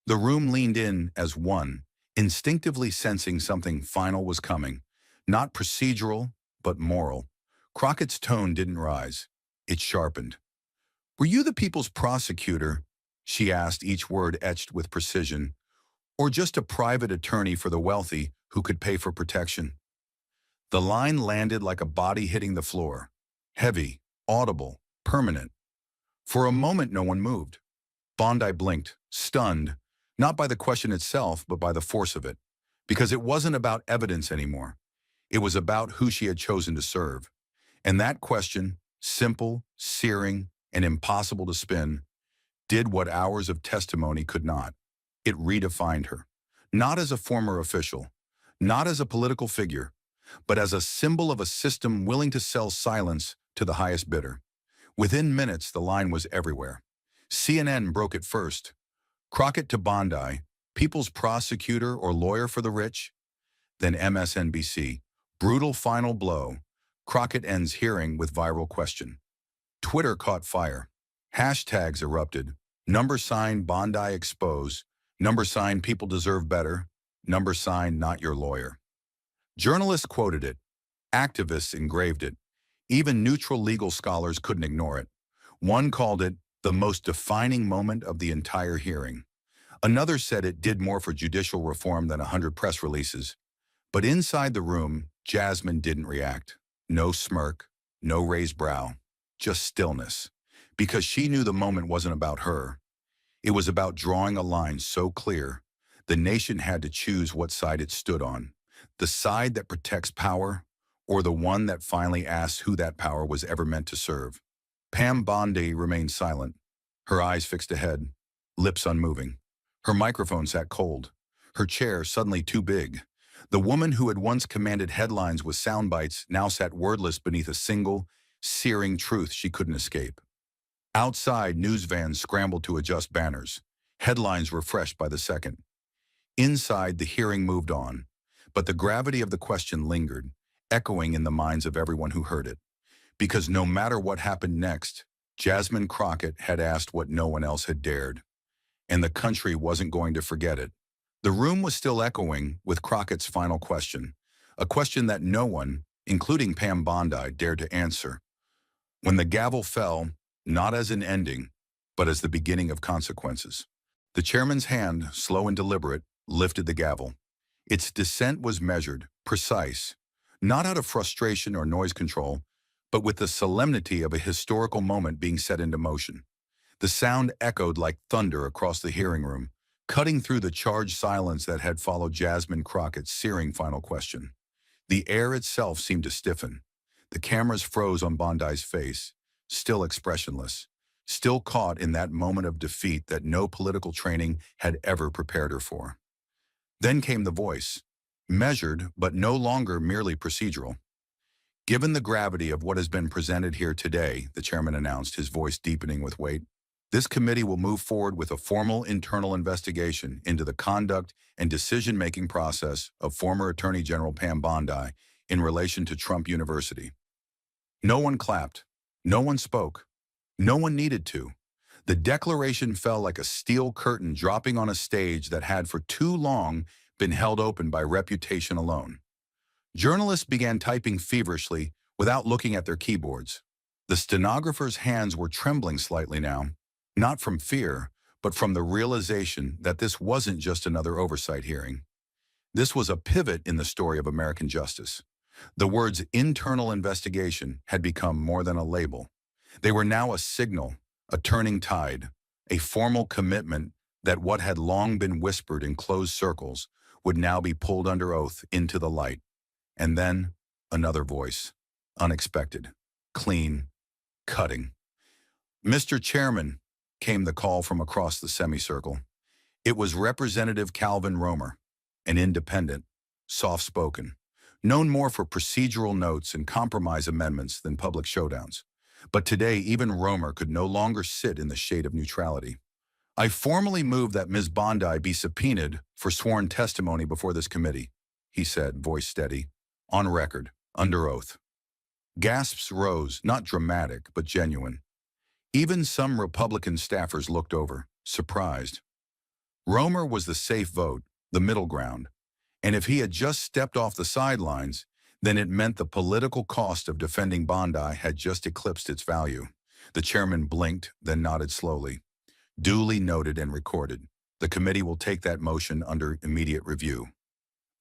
The room leaned in as one, instinctively sensing something final was coming, not procedural, but moral. Crockett's tone didn't rise. It sharpened. "Were you the people's prosecutor?" she asked, each word etched with precision. "Or just a private attorney for the wealthy who could pay for protection?" The line landed like a body hitting the floor. Heavy, audible, permanent. For a moment, no one moved. Bondi blinked, stunned, not by the question itself, but by the force of it. Because it wasn't about evidence anymore. It was about who she had chosen to serve. And that question, simple, searing, and impossible to spin, did what hours of testimony could not. It redefined her. Not as a former official, not as a political figure, but as a symbol of a system willing to sell silence to the highest bidder. Within minutes, the line was everywhere. CNN broke it first. Crockett to Bondi, people's prosecutor or lawyer for the rich. Then MSNBC, brutal final blow. Crockett ends hearing with viral question. Twitter caught fire. Hashtags erupted. #, Bondi expose. #, people deserve better. #, not your lawyer. Journalists quoted it. Activists engraved it. Even neutral legal scholars couldn't ignore it. One called it the most defining moment of the entire hearing. Another said it did more for judicial reform than 100 press releases. But inside the room, Jasmine didn't react. No smirk, no raised brow, just stillness. Because she knew the moment wasn't about her. It was about drawing a line so clear, the nation had to choose what side it stood on. The side that protects power, or the one that finally asks who that power was ever meant to serve. Pam Bondi remained silent, her eyes fixed ahead, lips unmoving. Her microphone sat cold, her chair suddenly too big. The woman who had once commanded headlines with sound bites now sat wordless beneath a single, searing truth she couldn't escape. Outside, news vans scrambled to adjust banners, headlines refreshed by the second. Inside, the hearing moved on, but the gravity of the question lingered, echoing in the minds of everyone who heard it. Because no matter what happened next, Jasmine Crockett had asked what no one else had dared, and the country wasn't going to forget it. The room was still echoing with Crockett's final question, a question that no one, including Pam Bondi, dared to answer. When the gavel fell, not as an ending, but as the beginning of consequences. The chairman's hand, slow and deliberate, lifted the gavel. Its descent was measured, precise, not out of frustration or noise control, but with the solemnity of a historical moment being set into motion. The sound echoed like thunder across the hearing room, cutting through the charged silence that had followed Jasmine Crockett's searing final question. The air itself seemed to stiffen. The cameras froze on Bondi's face, still expressionless, still caught in that moment of defeat that no political training had ever prepared her for. Then came the voice, measured but no longer merely procedural. Given the gravity of what has been presented here today, the chairman announced, his voice deepening with weight, this committee will move forward with a formal internal investigation into the conduct and decision-making process of former Attorney General Pam Bondi in relation to Trump University. No one clapped. No one spoke. No one needed to. The declaration fell like a steel curtain dropping on a stage that had for too long been held open by reputation alone. Journalists began typing feverishly without looking at their keyboards. The stenographers' hands were trembling slightly now, not from fear, but from the realization that this wasn't just another oversight hearing. This was a pivot in the story of American justice. The words internal investigation had become more than a label. They were now a signal, a turning tide, a formal commitment that what had long been whispered in closed circles would now be pulled under oath into the light. And then, another voice, unexpected, clean, cutting. "Mr. Chairman," came the call from across the semicircle. It was Representative Calvin Romer, an independent, soft-spoken, known more for procedural notes and compromise amendments than public showdowns. But today, even Romer could no longer sit in the shade of neutrality. "I formally move that Ms. Bondi be subpoenaed for sworn testimony before this committee," he said, voice steady, on record, under oath. Gasps rose, not dramatic, but genuine. Even some Republican staffers looked over, surprised. Romer was the safe vote, the middle ground, and if he had just stepped off the sidelines, then it meant the political cost of defending Bondi had just eclipsed its value. The chairman blinked, then nodded slowly. "Duly noted and recorded. The committee will take that motion under immediate review."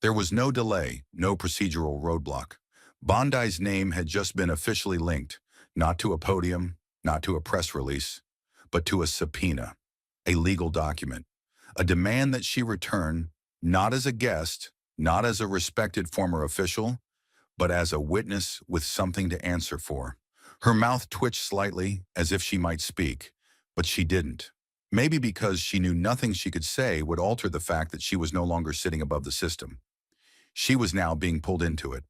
There was no delay, no procedural roadblock. Bondi's name had just been officially linked, not to a podium, not to a press release, but to a subpoena, a legal document, a demand that she return, not as a guest, not as a respected former official, but as a witness with something to answer for. Her mouth twitched slightly, as if she might speak, but she didn't. Maybe because she knew nothing she could say would alter the fact that she was no longer sitting above the system. She was now being pulled into it.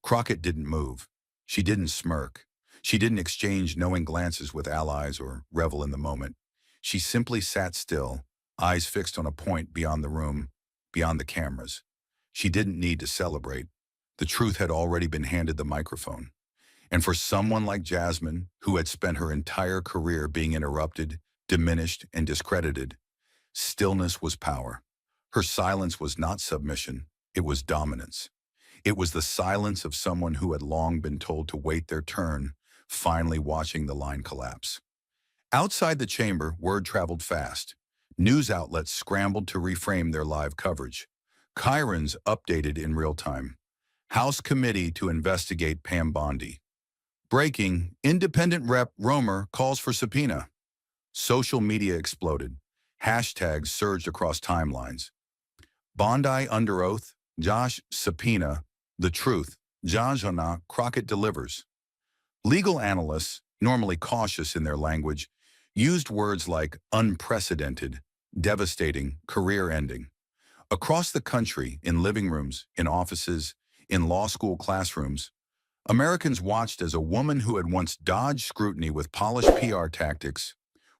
Crockett didn't move. She didn't smirk. She didn't exchange knowing glances with allies or revel in the moment. She simply sat still, eyes fixed on a point beyond the room, beyond the cameras. She didn't need to celebrate. The truth had already been handed the microphone. And for someone like Jasmine, who had spent her entire career being interrupted, diminished, and discredited, stillness was power. Her silence was not submission, it was dominance. It was the silence of someone who had long been told to wait their turn, finally watching the line collapse. Outside the chamber, word traveled fast. News outlets scrambled to reframe their live coverage. Chyrons updated in real time. House committee to investigate Pam Bondi. Breaking, independent rep Romer calls for subpoena. Social media exploded. Hashtags surged across timelines. Bondi under oath, Josh subpoena, the truth, Jasmine Crockett delivers. Legal analysts, normally cautious in their language, used words like unprecedented, devastating, career-ending. Across the country, in living rooms, in offices, in law school classrooms, Americans watched as a woman who had once dodged scrutiny with polished PR tactics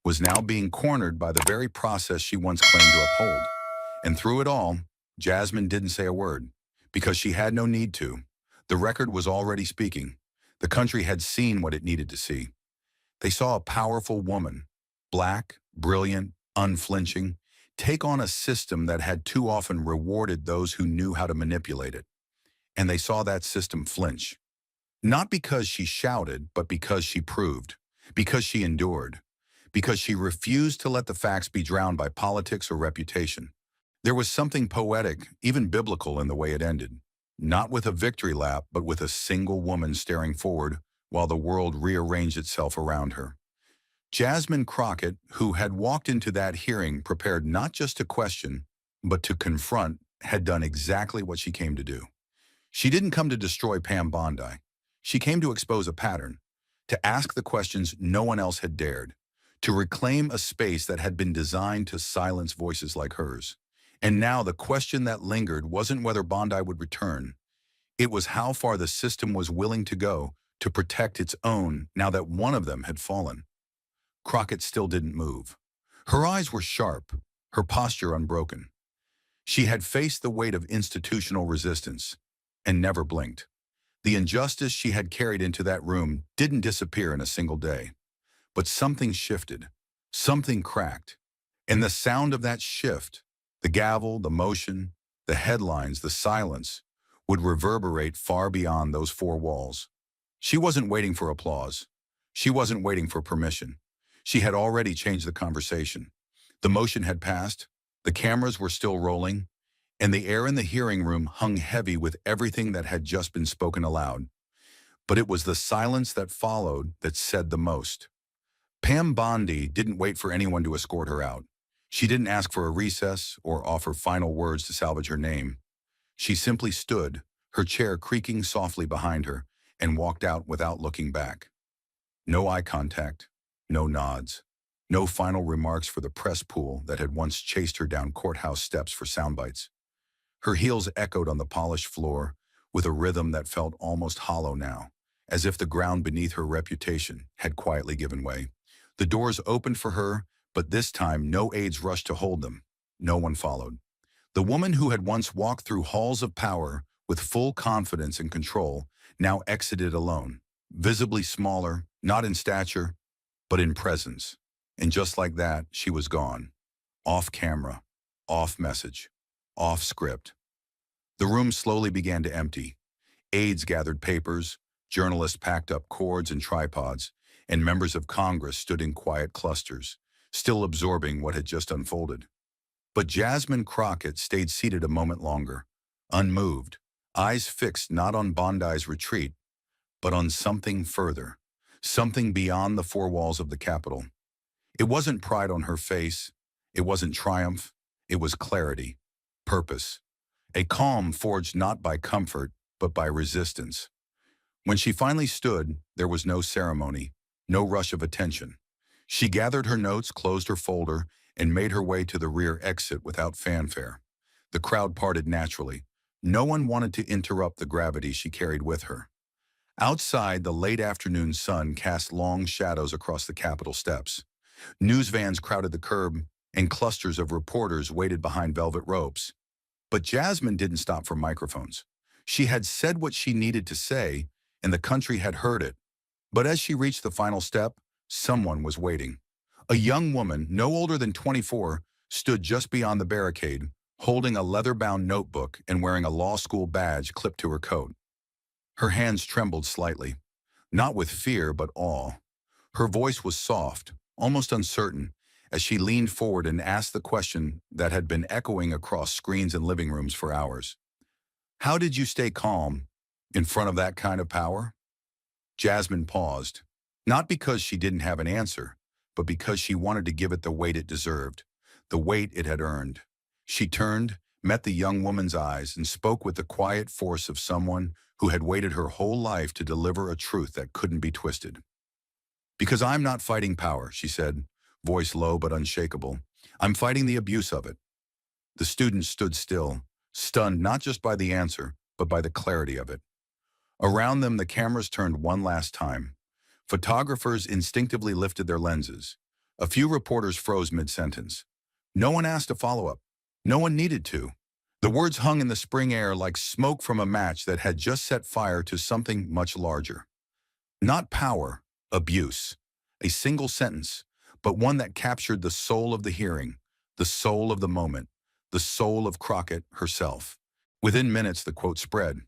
was now being cornered by the very process she once claimed to uphold. And through it all, Jasmine didn't say a word, because she had no need to. The record was already speaking. The country had seen what it needed to see. They saw a powerful woman, black, brilliant, unflinching, take on a system that had too often rewarded those who knew how to manipulate it. And they saw that system flinch. Not because she shouted, but because she proved, because she endured, because she refused to let the facts be drowned by politics or reputation. There was something poetic, even biblical, in the way it ended. Not with a victory lap, but with a single woman staring forward while the world rearranged itself around her. Jasmine Crockett, who had walked into that hearing prepared not just to question, but to confront, had done exactly what she came to do. She didn't come to destroy Pam Bondi. She came to expose a pattern, to ask the questions no one else had dared, to reclaim a space that had been designed to silence voices like hers. And now the question that lingered wasn't whether Bondi would return. It was how far the system was willing to go to protect its own now that one of them had fallen. Crockett still didn't move. Her eyes were sharp, her posture unbroken. She had faced the weight of institutional resistance and never blinked. The injustice she had carried into that room didn't disappear in a single day. But something shifted, something cracked. And the sound of that shift, the gavel, the motion, the headlines, the silence, would reverberate far beyond those four walls. She wasn't waiting for applause. She wasn't waiting for permission. She had already changed the conversation. The motion had passed, the cameras were still rolling, and the air in the hearing room hung heavy with everything that had just been spoken aloud. But it was the silence that followed that said the most. Pam Bondi didn't wait for anyone to escort her out. She didn't ask for a recess or offer final words to salvage her name. She simply stood, her chair creaking softly behind her, and walked out without looking back. No eye contact, no nods, no final remarks for the press pool that had once chased her down courthouse steps for soundbites. Her heels echoed on the polished floor with a rhythm that felt almost hollow now, as if the ground beneath her reputation had quietly given way. The doors opened for her, but this time no aides rushed to hold them. No one followed. The woman who had once walked through halls of power with full confidence and control now exited alone, visibly smaller, not in stature, but in presence. And just like that, she was gone. Off camera, off message, off script. The room slowly began to empty. Aides gathered papers, journalists packed up cords and tripods, and members of Congress stood in quiet clusters, still absorbing what had just unfolded. But Jasmine Crockett stayed seated a moment longer, unmoved, eyes fixed not on Bondi's retreat, but on something further, something beyond the four walls of the Capitol. It wasn't pride on her face, it wasn't triumph, it was clarity, purpose, a calm forged not by comfort, but by resistance. When she finally stood, there was no ceremony, no rush of attention. She gathered her notes, closed her folder, and made her way to the rear exit without fanfare. The crowd parted naturally. No one wanted to interrupt the gravity she carried with her. Outside, the late afternoon sun cast long shadows across the Capitol steps. News vans crowded the curb, and clusters of reporters waited behind velvet ropes. But Jasmine didn't stop for microphones. She had said what she needed to say, and the country had heard it. But as she reached the final step, someone was waiting. A young woman, no older than 24, stood just beyond the barricade, holding a leather-bound notebook and wearing a law school badge clipped to her coat. Her hands trembled slightly, not with fear but awe. Her voice was soft, almost uncertain, as she leaned forward and asked the question that had been echoing across screens and living rooms for hours. How did you stay calm in front of that kind of power? Jasmine paused, not because she didn't have an answer, but because she wanted to give it the weight it deserved, the weight it had earned. She turned, met the young woman's eyes, and spoke with the quiet force of someone who had waited her whole life to deliver a truth that couldn't be twisted. Because I'm not fighting power, she said, voice low but unshakable. I'm fighting the abuse of it. The students stood still, stunned not just by the answer, but by the clarity of it. Around them, the cameras turned one last time. Photographers instinctively lifted their lenses. A few reporters froze mid-sentence. No one asked a follow-up. No one needed to. The words hung in the spring air like smoke from a match that had just set fire to something much larger. Not power, abuse. A single sentence, but one that captured the soul of the hearing, the soul of the moment, the soul of Crockett herself. Within minutes, the quote spread.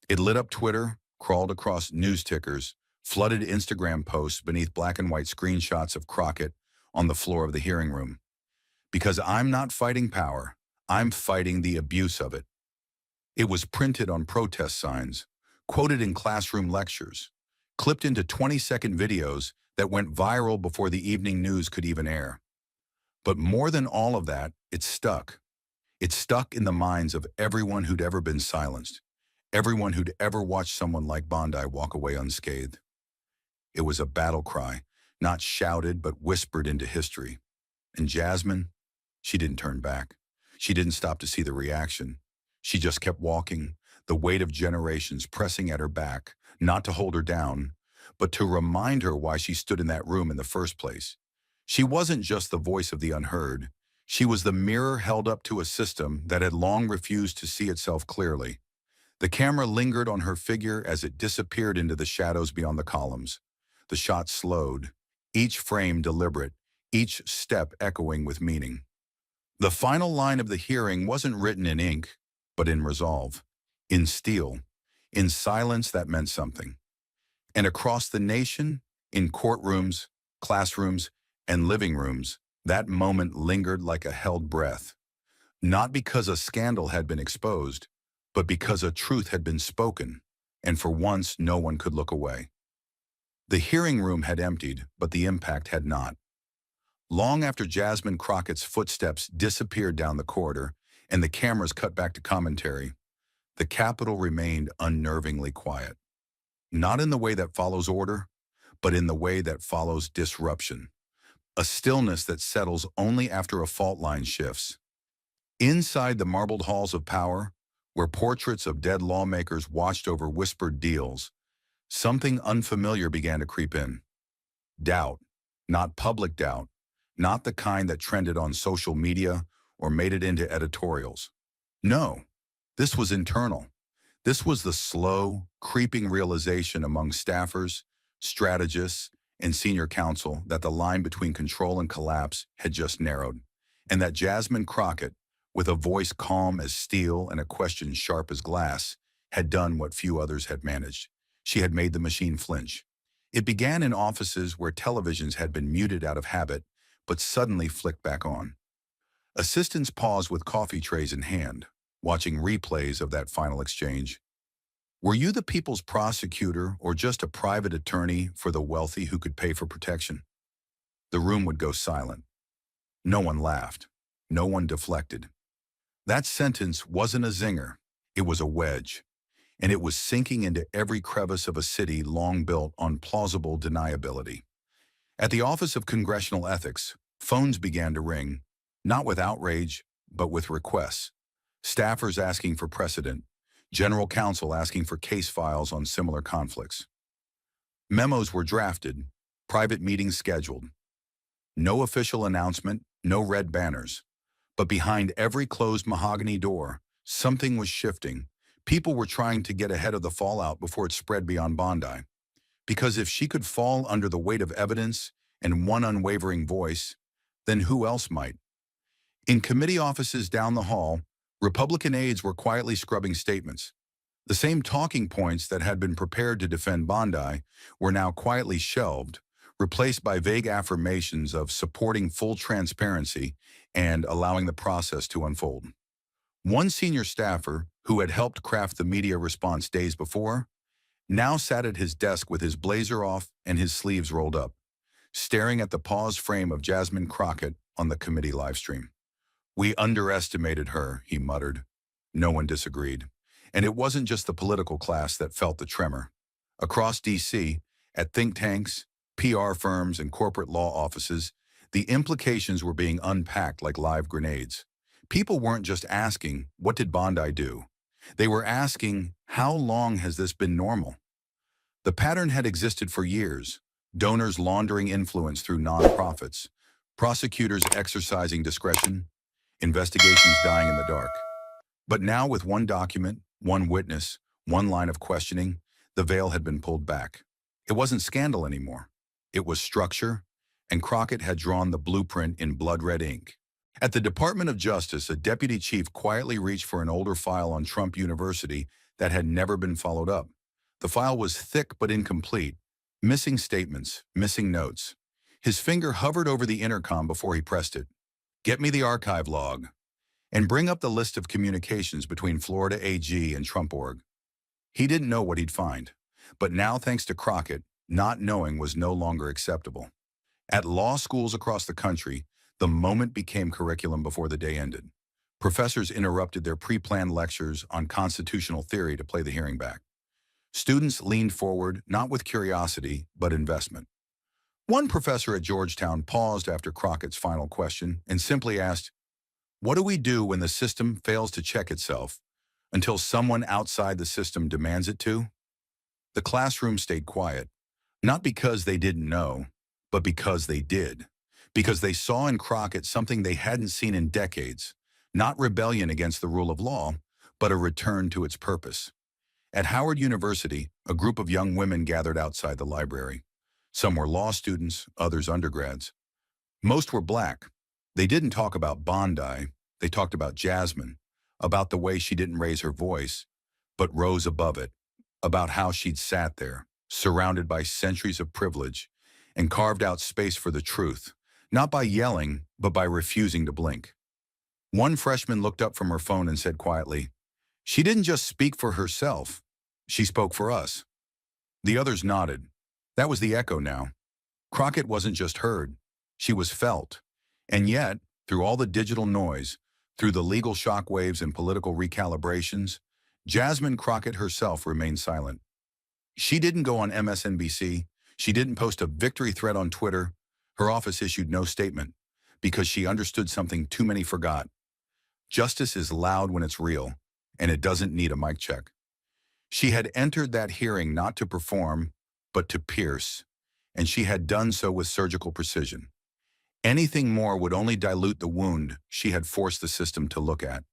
It lit up Twitter, crawled across news tickers, flooded Instagram posts beneath black and white screenshots of Crockett on the floor of the hearing room. Because I'm not fighting power, I'm fighting the abuse of it. It was printed on protest signs, quoted in classroom lectures, clipped into 20-second videos that went viral before the evening news could even air. But more than all of that, it stuck. It stuck in the minds of everyone who'd ever been silenced, everyone who'd ever watched someone like Bondi walk away unscathed. It was a battle cry, not shouted but whispered into history. And Jasmine, she didn't turn back. She didn't stop to see the reaction. She just kept walking, the weight of generations pressing at her back, not to hold her down, but to remind her why she stood in that room in the first place. She wasn't just the voice of the unheard. She was the mirror held up to a system that had long refused to see itself clearly. The camera lingered on her figure as it disappeared into the shadows beyond the columns. The shot slowed, each frame deliberate, each step echoing with meaning. The final line of the hearing wasn't written in ink, but in resolve, in steel, in silence that meant something. And across the nation, in courtrooms, classrooms, and living rooms, that moment lingered like a held breath. Not because a scandal had been exposed, but because a truth had been spoken, and for once no one could look away. The hearing room had emptied, but the impact had not. Long after Jasmine Crockett's footsteps disappeared down the corridor and the cameras cut back to commentary, the Capitol remained unnervingly quiet. Not in the way that follows order, but in the way that follows disruption. A stillness that settles only after a fault line shifts. Inside the marbled halls of power, where portraits of dead lawmakers watched over whispered deals, something unfamiliar began to creep in. Doubt, not public doubt, not the kind that trended on social media or made it into editorials. No, this was internal. This was the slow, creeping realization among staffers, strategists, and senior counsel that the line between control and collapse had just narrowed, and that Jasmine Crockett, with a voice calm as steel and a question sharp as glass, had done what few others had managed. She had made the machine flinch. It began in offices where televisions had been muted out of habit, but suddenly flicked back on. Assistants paused with coffee trays in hand, watching replays of that final exchange. Were you the people's prosecutor or just a private attorney for the wealthy who could pay for protection? The room would go silent. No one laughed. No one deflected. That sentence wasn't a zinger. It was a wedge. And it was sinking into every crevice of a city long built on plausible deniability. At the Office of Congressional Ethics, phones began to ring, not with outrage, but with requests. Staffers asking for precedent, general counsel asking for case files on similar conflicts. Memos were drafted, private meetings scheduled. No official announcement, no red banners. But behind every closed mahogany door, something was shifting. People were trying to get ahead of the fallout before it spread beyond Bondi. Because if she could fall under the weight of evidence and one unwavering voice, then who else might? In committee offices down the hall, Republican aides were quietly scrubbing statements. The same talking points that had been prepared to defend Bondi were now quietly shelved, replaced by vague affirmations of supporting full transparency and allowing the process to unfold. One senior staffer, who had helped craft the media response days before, now sat at his desk with his blazer off and his sleeves rolled up, staring at the paused frame of Jasmine Crockett on the committee livestream. "We underestimated her," he muttered. No one disagreed. And it wasn't just the political class that felt the tremor. Across D.C., at think tanks, PR firms, and corporate law offices, the implications were being unpacked like live grenades. People weren't just asking, what did Bondi do? They were asking, how long has this been normal? The pattern had existed for years, donors laundering influence through nonprofits, prosecutors exercising discretion, investigations dying in the dark. But now with one document, one witness, one line of questioning, the veil had been pulled back. It wasn't scandal anymore. It was structure, and Crockett had drawn the blueprint in blood-red ink. At the Department of Justice, a deputy chief quietly reached for an older file on Trump University that had never been followed up. The file was thick but incomplete, missing statements, missing notes. His finger hovered over the intercom before he pressed it. "Get me the archive log, and bring up the list of communications between Florida AG and Trump Org." He didn't know what he'd find, but now, thanks to Crockett, not knowing was no longer acceptable. At law schools across the country, the moment became curriculum before the day ended. Professors interrupted their pre-planned lectures on constitutional theory to play the hearing back. Students leaned forward, not with curiosity, but investment. One professor at Georgetown paused after Crockett's final question and simply asked, "What do we do when the system fails to check itself until someone outside the system demands it to?" The classroom stayed quiet, not because they didn't know, but because they did. Because they saw in Crockett something they hadn't seen in decades, not rebellion against the rule of law, but a return to its purpose. At Howard University, a group of young women gathered outside the library. Some were law students, others undergrads. Most were black. They didn't talk about Bondi, they talked about Jasmine, about the way she didn't raise her voice, but rose above it, about how she'd sat there, surrounded by centuries of privilege, and carved out space for the truth, not by yelling, but by refusing to blink. One freshman looked up from her phone and said quietly, "She didn't just speak for herself, she spoke for us." The others nodded. That was the echo now. Crockett wasn't just heard, she was felt. And yet, through all the digital noise, through the legal shockwaves and political recalibrations, Jasmine Crockett herself remained silent. She didn't go on MSNBC, she didn't post a victory thread on Twitter, her office issued no statement, because she understood something too many forgot. Justice is loud when it's real, and it doesn't need a mic check. She had entered that hearing not to perform, but to pierce, and she had done so with surgical precision. Anything more would only dilute the wound she had forced the system to look at.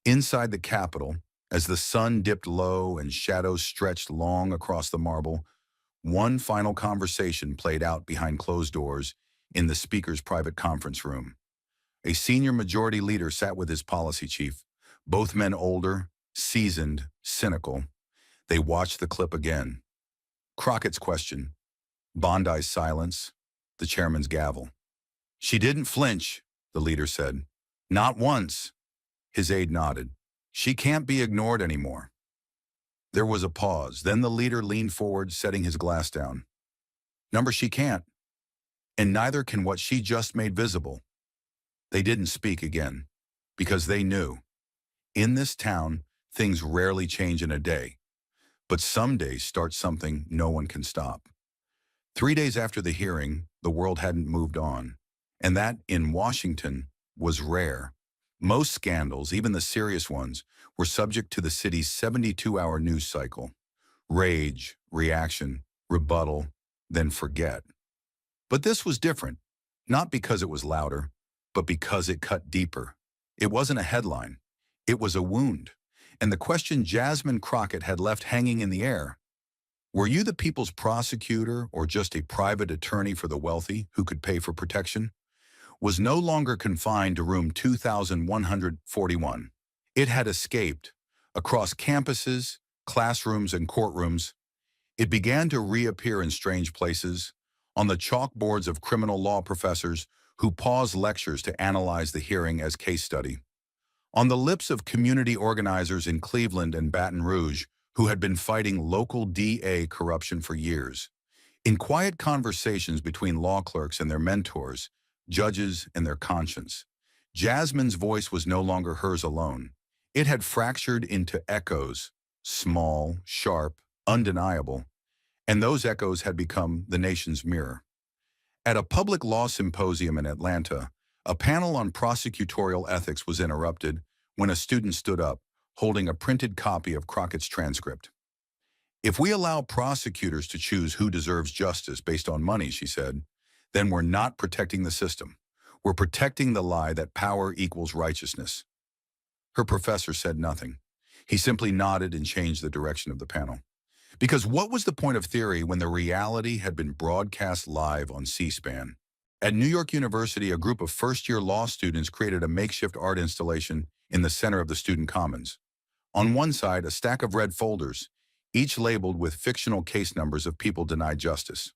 Inside the Capitol, as the sun dipped low and shadows stretched long across the marble, one final conversation played out behind closed doors in the Speaker's private conference room. A senior majority leader sat with his policy chief, both men older, seasoned, cynical. They watched the clip again. Crockett's question, Bondi's silence, the chairman's gavel. "She didn't flinch," the leader said. "Not once." His aide nodded. "She can't be ignored anymore." There was a pause. Then the leader leaned forward, setting his glass down. "Number, she can't. And neither can what she just made visible." They didn't speak again, because they knew. In this town, things rarely change in a day. But some days start something no one can stop. 3 days after the hearing, the world hadn't moved on. And that, in Washington, was rare. Most scandals, even the serious ones, were subject to the city's 72-hour news cycle. Rage, reaction, rebuttal, then forget. But this was different, not because it was louder, but because it cut deeper. It wasn't a headline. It was a wound. And the question Jasmine Crockett had left hanging in the air, were you the people's prosecutor or just a private attorney for the wealthy who could pay for protection, was no longer confined to room 2141. It had escaped across campuses, classrooms, and courtrooms. It began to reappear in strange places, on the chalkboards of criminal law professors who paused lectures to analyze the hearing as case study, on the lips of community organizers in Cleveland and Baton Rouge who had been fighting local DA corruption for years, in quiet conversations between law clerks and their mentors, judges and their conscience. Jasmine's voice was no longer hers alone. It had fractured into echoes, small, sharp, undeniable, and those echoes had become the nation's mirror. At a public law symposium in Atlanta, A panel on prosecutorial ethics was interrupted when a student stood up, holding a printed copy of Crockett's transcript. If we allow prosecutors to choose who deserves justice based on money, she said, then we're not protecting the system. We're protecting the lie that power equals righteousness. Her professor said nothing. He simply nodded and changed the direction of the panel. Because what was the point of theory when the reality had been broadcast live on C-SPAN? At New York University, a group of first-year law students created a makeshift art installation in the center of the student commons. On one side, a stack of red folders, each labeled with fictional case numbers of people denied justice.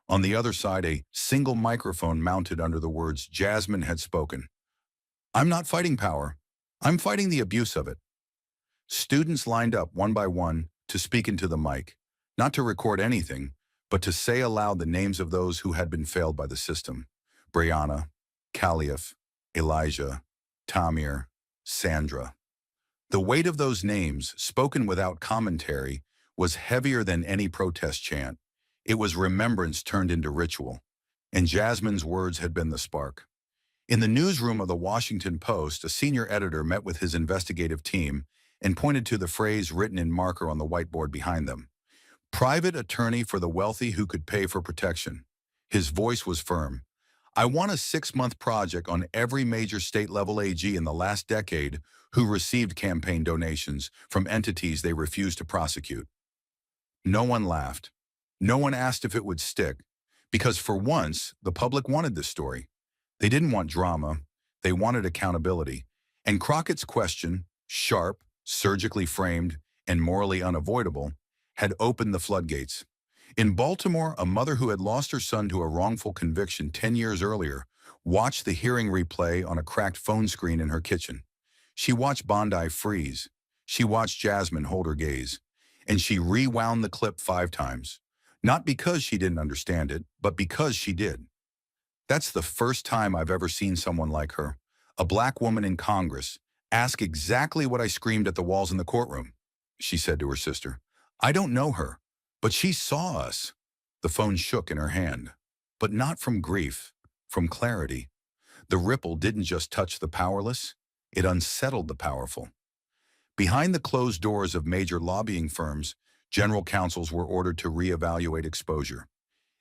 On the other side, a single microphone mounted under the words Jasmine had spoken. "I'm not fighting power. I'm fighting the abuse of it." Students lined up one by one to speak into the mic, not to record anything, but to say aloud the names of those who had been failed by the system. Brianna, Caliph, Elijah, Tamir, Sandra. The weight of those names, spoken without commentary, was heavier than any protest chant. It was remembrance turned into ritual, and Jasmine's words had been the spark. In the newsroom of the Washington Post, a senior editor met with his investigative team and pointed to the phrase written in marker on the whiteboard behind them. "Private attorney for the wealthy who could pay for protection." His voice was firm. "I want a 6-month project on every major state-level AG in the last decade who received campaign donations from entities they refused to prosecute." No one laughed. No one asked if it would stick, because for once, the public wanted this story. They didn't want drama. They wanted accountability. And Crockett's question, sharp, surgically framed, and morally unavoidable, had opened the floodgates. In Baltimore, a mother who had lost her son to a wrongful conviction 10 years earlier watched the hearing replay on a cracked phone screen in her kitchen. She watched Bondi freeze. She watched Jasmine hold her gaze. And she rewound the clip 5 times. Not because she didn't understand it, but because she did. "That's the first time I've ever seen someone like her, a black woman in Congress, ask exactly what I screamed at the walls in the courtroom," she said to her sister. "I don't know her, but she saw us." The phone shook in her hand, but not from grief, from clarity. The ripple didn't just touch the powerless, it unsettled the powerful. Behind the closed doors of major lobbying firms, general counsels were ordered to reevaluate exposure.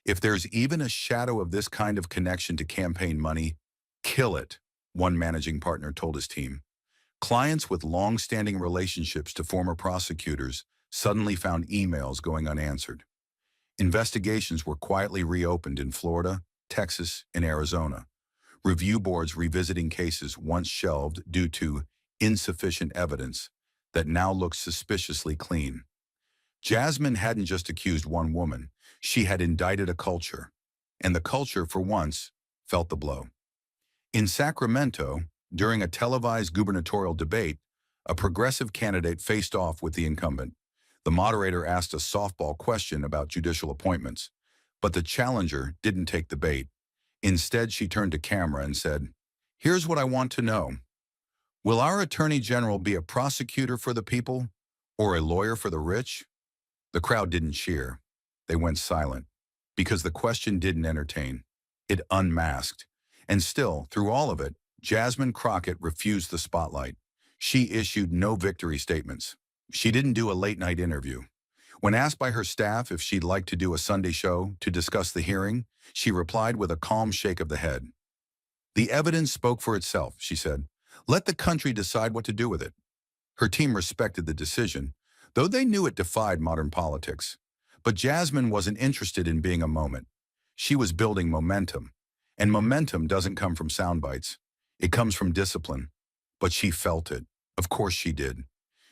"If there's even a shadow of this kind of connection to campaign money, kill it," one managing partner told his team. Clients with long-standing relationships to former prosecutors suddenly found emails going unanswered. Investigations were quietly reopened in Florida, Texas, and Arizona. Review boards revisiting cases once shelved due to insufficient evidence that now looked suspiciously clean. Jasmine hadn't just accused one woman. She had indicted a culture. And the culture, for once, felt the blow. In Sacramento, during a televised gubernatorial debate, a progressive candidate faced off with the incumbent. The moderator asked a softball question about judicial appointments, but the challenger didn't take the bait. Instead, she turned to camera and said, "Here's what I want to know. Will our Attorney General be a prosecutor for the people or a lawyer for the rich?" The crowd didn't cheer. They went silent because the question didn't entertain. It unmasked. And still, through all of it, Jasmine Crockett refused the spotlight. She issued no victory statements. She didn't do a late-night interview. When asked by her staff if she'd like to do a Sunday show to discuss the hearing, she replied with a calm shake of the head. "The evidence spoke for itself," she said. "Let the country decide what to do with it." Her team respected the decision, though they knew it defied modern politics. But Jasmine wasn't interested in being a moment. She was building momentum. And momentum doesn't come from sound bites. It comes from discipline. But she felt it. Of course she did.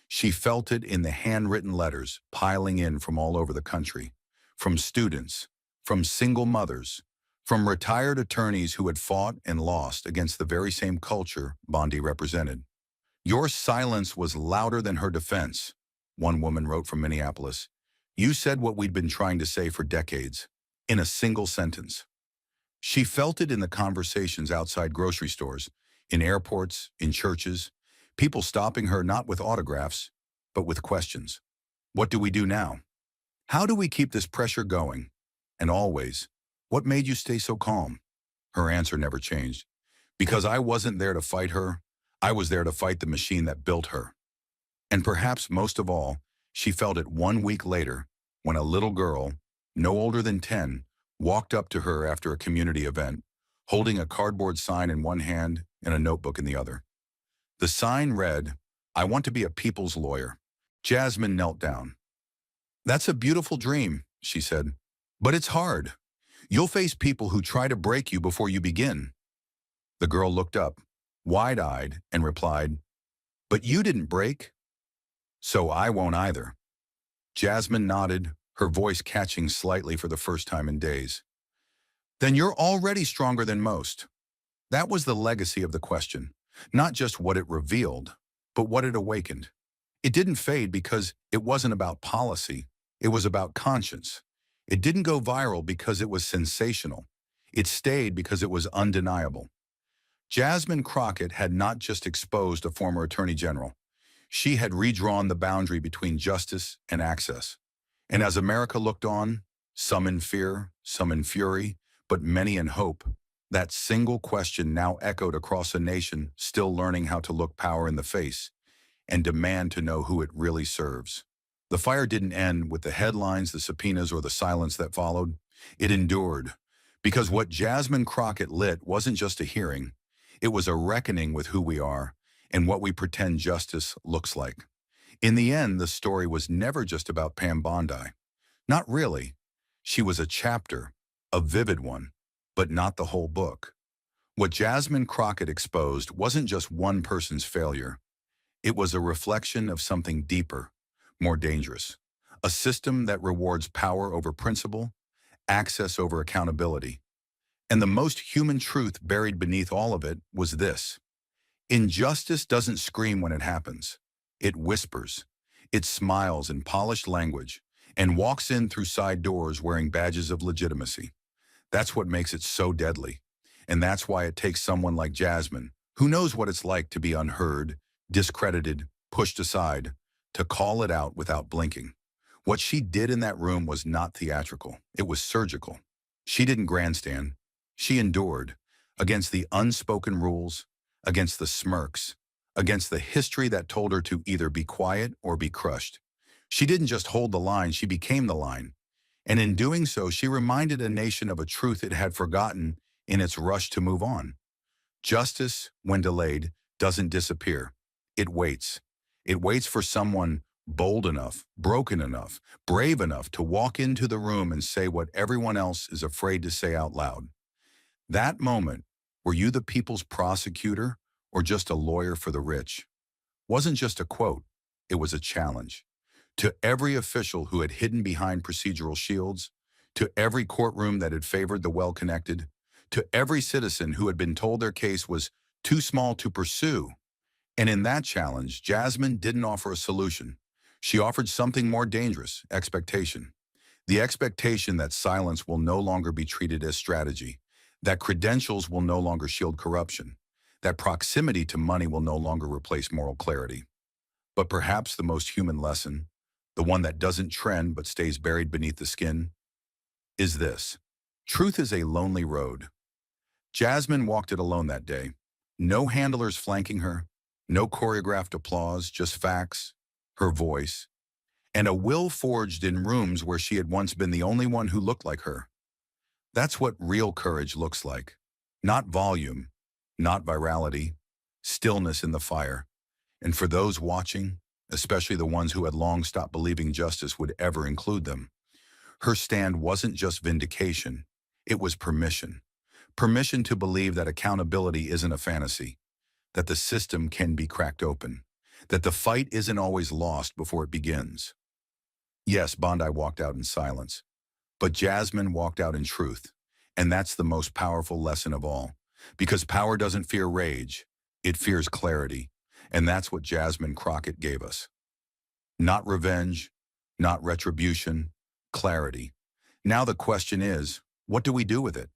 She felt it in the handwritten letters piling in from all over the country. From students, from single mothers, from retired attorneys who had fought and lost against the very same culture Bondi represented. "Your silence was louder than her defense," one woman wrote from Minneapolis. "You said what we'd been trying to say for decades, in a single sentence." She felt it in the conversations outside grocery stores, in airports, in churches, people stopping her not with autographs, but with questions. "What do we do now? How do we keep this pressure going?" And always, "What made you stay so calm?" Her answer never changed. Because I wasn't there to fight her, I was there to fight the machine that built her. And perhaps most of all, she felt it 1 week later when a little girl, no older than 10, walked up to her after a community event, holding a cardboard sign in one hand and a notebook in the other. The sign read, "I want to be a people's lawyer." Jasmine knelt down. "That's a beautiful dream," she said, "but it's hard. You'll face people who try to break you before you begin." The girl looked up, wide-eyed, and replied, "But you didn't break, so I won't either." Jasmine nodded, her voice catching slightly for the first time in days. "Then you're already stronger than most." That was the legacy of the question, not just what it revealed, but what it awakened. It didn't fade because it wasn't about policy. It was about conscience. It didn't go viral because it was sensational. It stayed because it was undeniable. Jasmine Crockett had not just exposed a former attorney general. She had redrawn the boundary between justice and access. And as America looked on, some in fear, some in fury, but many in hope, that single question now echoed across a nation still learning how to look power in the face and demand to know who it really serves. The fire didn't end with the headlines, the subpoenas, or the silence that followed. It endured, because what Jasmine Crockett lit wasn't just a hearing. It was a reckoning with who we are and what we pretend justice looks like. In the end, the story was never just about Pam Bondi. Not really. She was a chapter, a vivid one, but not the whole book. What Jasmine Crockett exposed wasn't just one person's failure. It was a reflection of something deeper, more dangerous. A system that rewards power over principle, access over accountability. And the most human truth buried beneath all of it was this: injustice doesn't scream when it happens. It whispers. It smiles in polished language and walks in through side doors wearing badges of legitimacy. That's what makes it so deadly. And that's why it takes someone like Jasmine, who knows what it's like to be unheard, discredited, pushed aside, to call it out without blinking. What she did in that room was not theatrical. It was surgical. She didn't grandstand. She endured against the unspoken rules, against the smirks, against the history that told her to either be quiet or be crushed. She didn't just hold the line, she became the line. And in doing so, she reminded a nation of a truth it had forgotten in its rush to move on. Justice, when delayed, doesn't disappear. It waits. It waits for someone bold enough, broken enough, brave enough to walk into the room and say what everyone else is afraid to say out loud. That moment, were you the people's prosecutor or just a lawyer for the rich? Wasn't just a quote, it was a challenge. To every official who had hidden behind procedural shields, to every courtroom that had favored the well-connected, to every citizen who had been told their case was too small to pursue. And in that challenge, Jasmine didn't offer a solution. She offered something more dangerous: expectation. The expectation that silence will no longer be treated as strategy, that credentials will no longer shield corruption, that proximity to money will no longer replace moral clarity. But perhaps the most human lesson, the one that doesn't trend but stays buried beneath the skin, is this: truth is a lonely road. Jasmine walked it alone that day. No handlers flanking her, no choreographed applause, just facts, her voice, and a will forged in rooms where she had once been the only one who looked like her. That's what real courage looks like. Not volume, not virality, stillness in the fire. And for those watching, especially the ones who had long stopped believing justice would ever include them, her stand wasn't just vindication, it was permission. Permission to believe that accountability isn't a fantasy, that the system can be cracked open, that the fight isn't always lost before it begins. Yes, Bondi walked out in silence, but Jasmine walked out in truth. And that's the most powerful lesson of all, because power doesn't fear rage, it fears clarity. And that's what Jasmine Crockett gave us. Not revenge, not retribution, clarity. Now the question is, what do we do with it?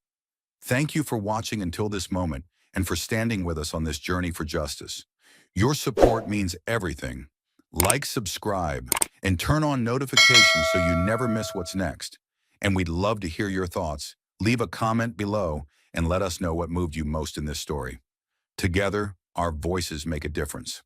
Thank you for watching until this moment and for standing with us on this journey for justice. Your support means everything. Like, subscribe, and turn on notifications so you never miss what's next. And we'd love to hear your thoughts. Leave a comment below and let us know what moved you most in this story. Together, our voices make a difference.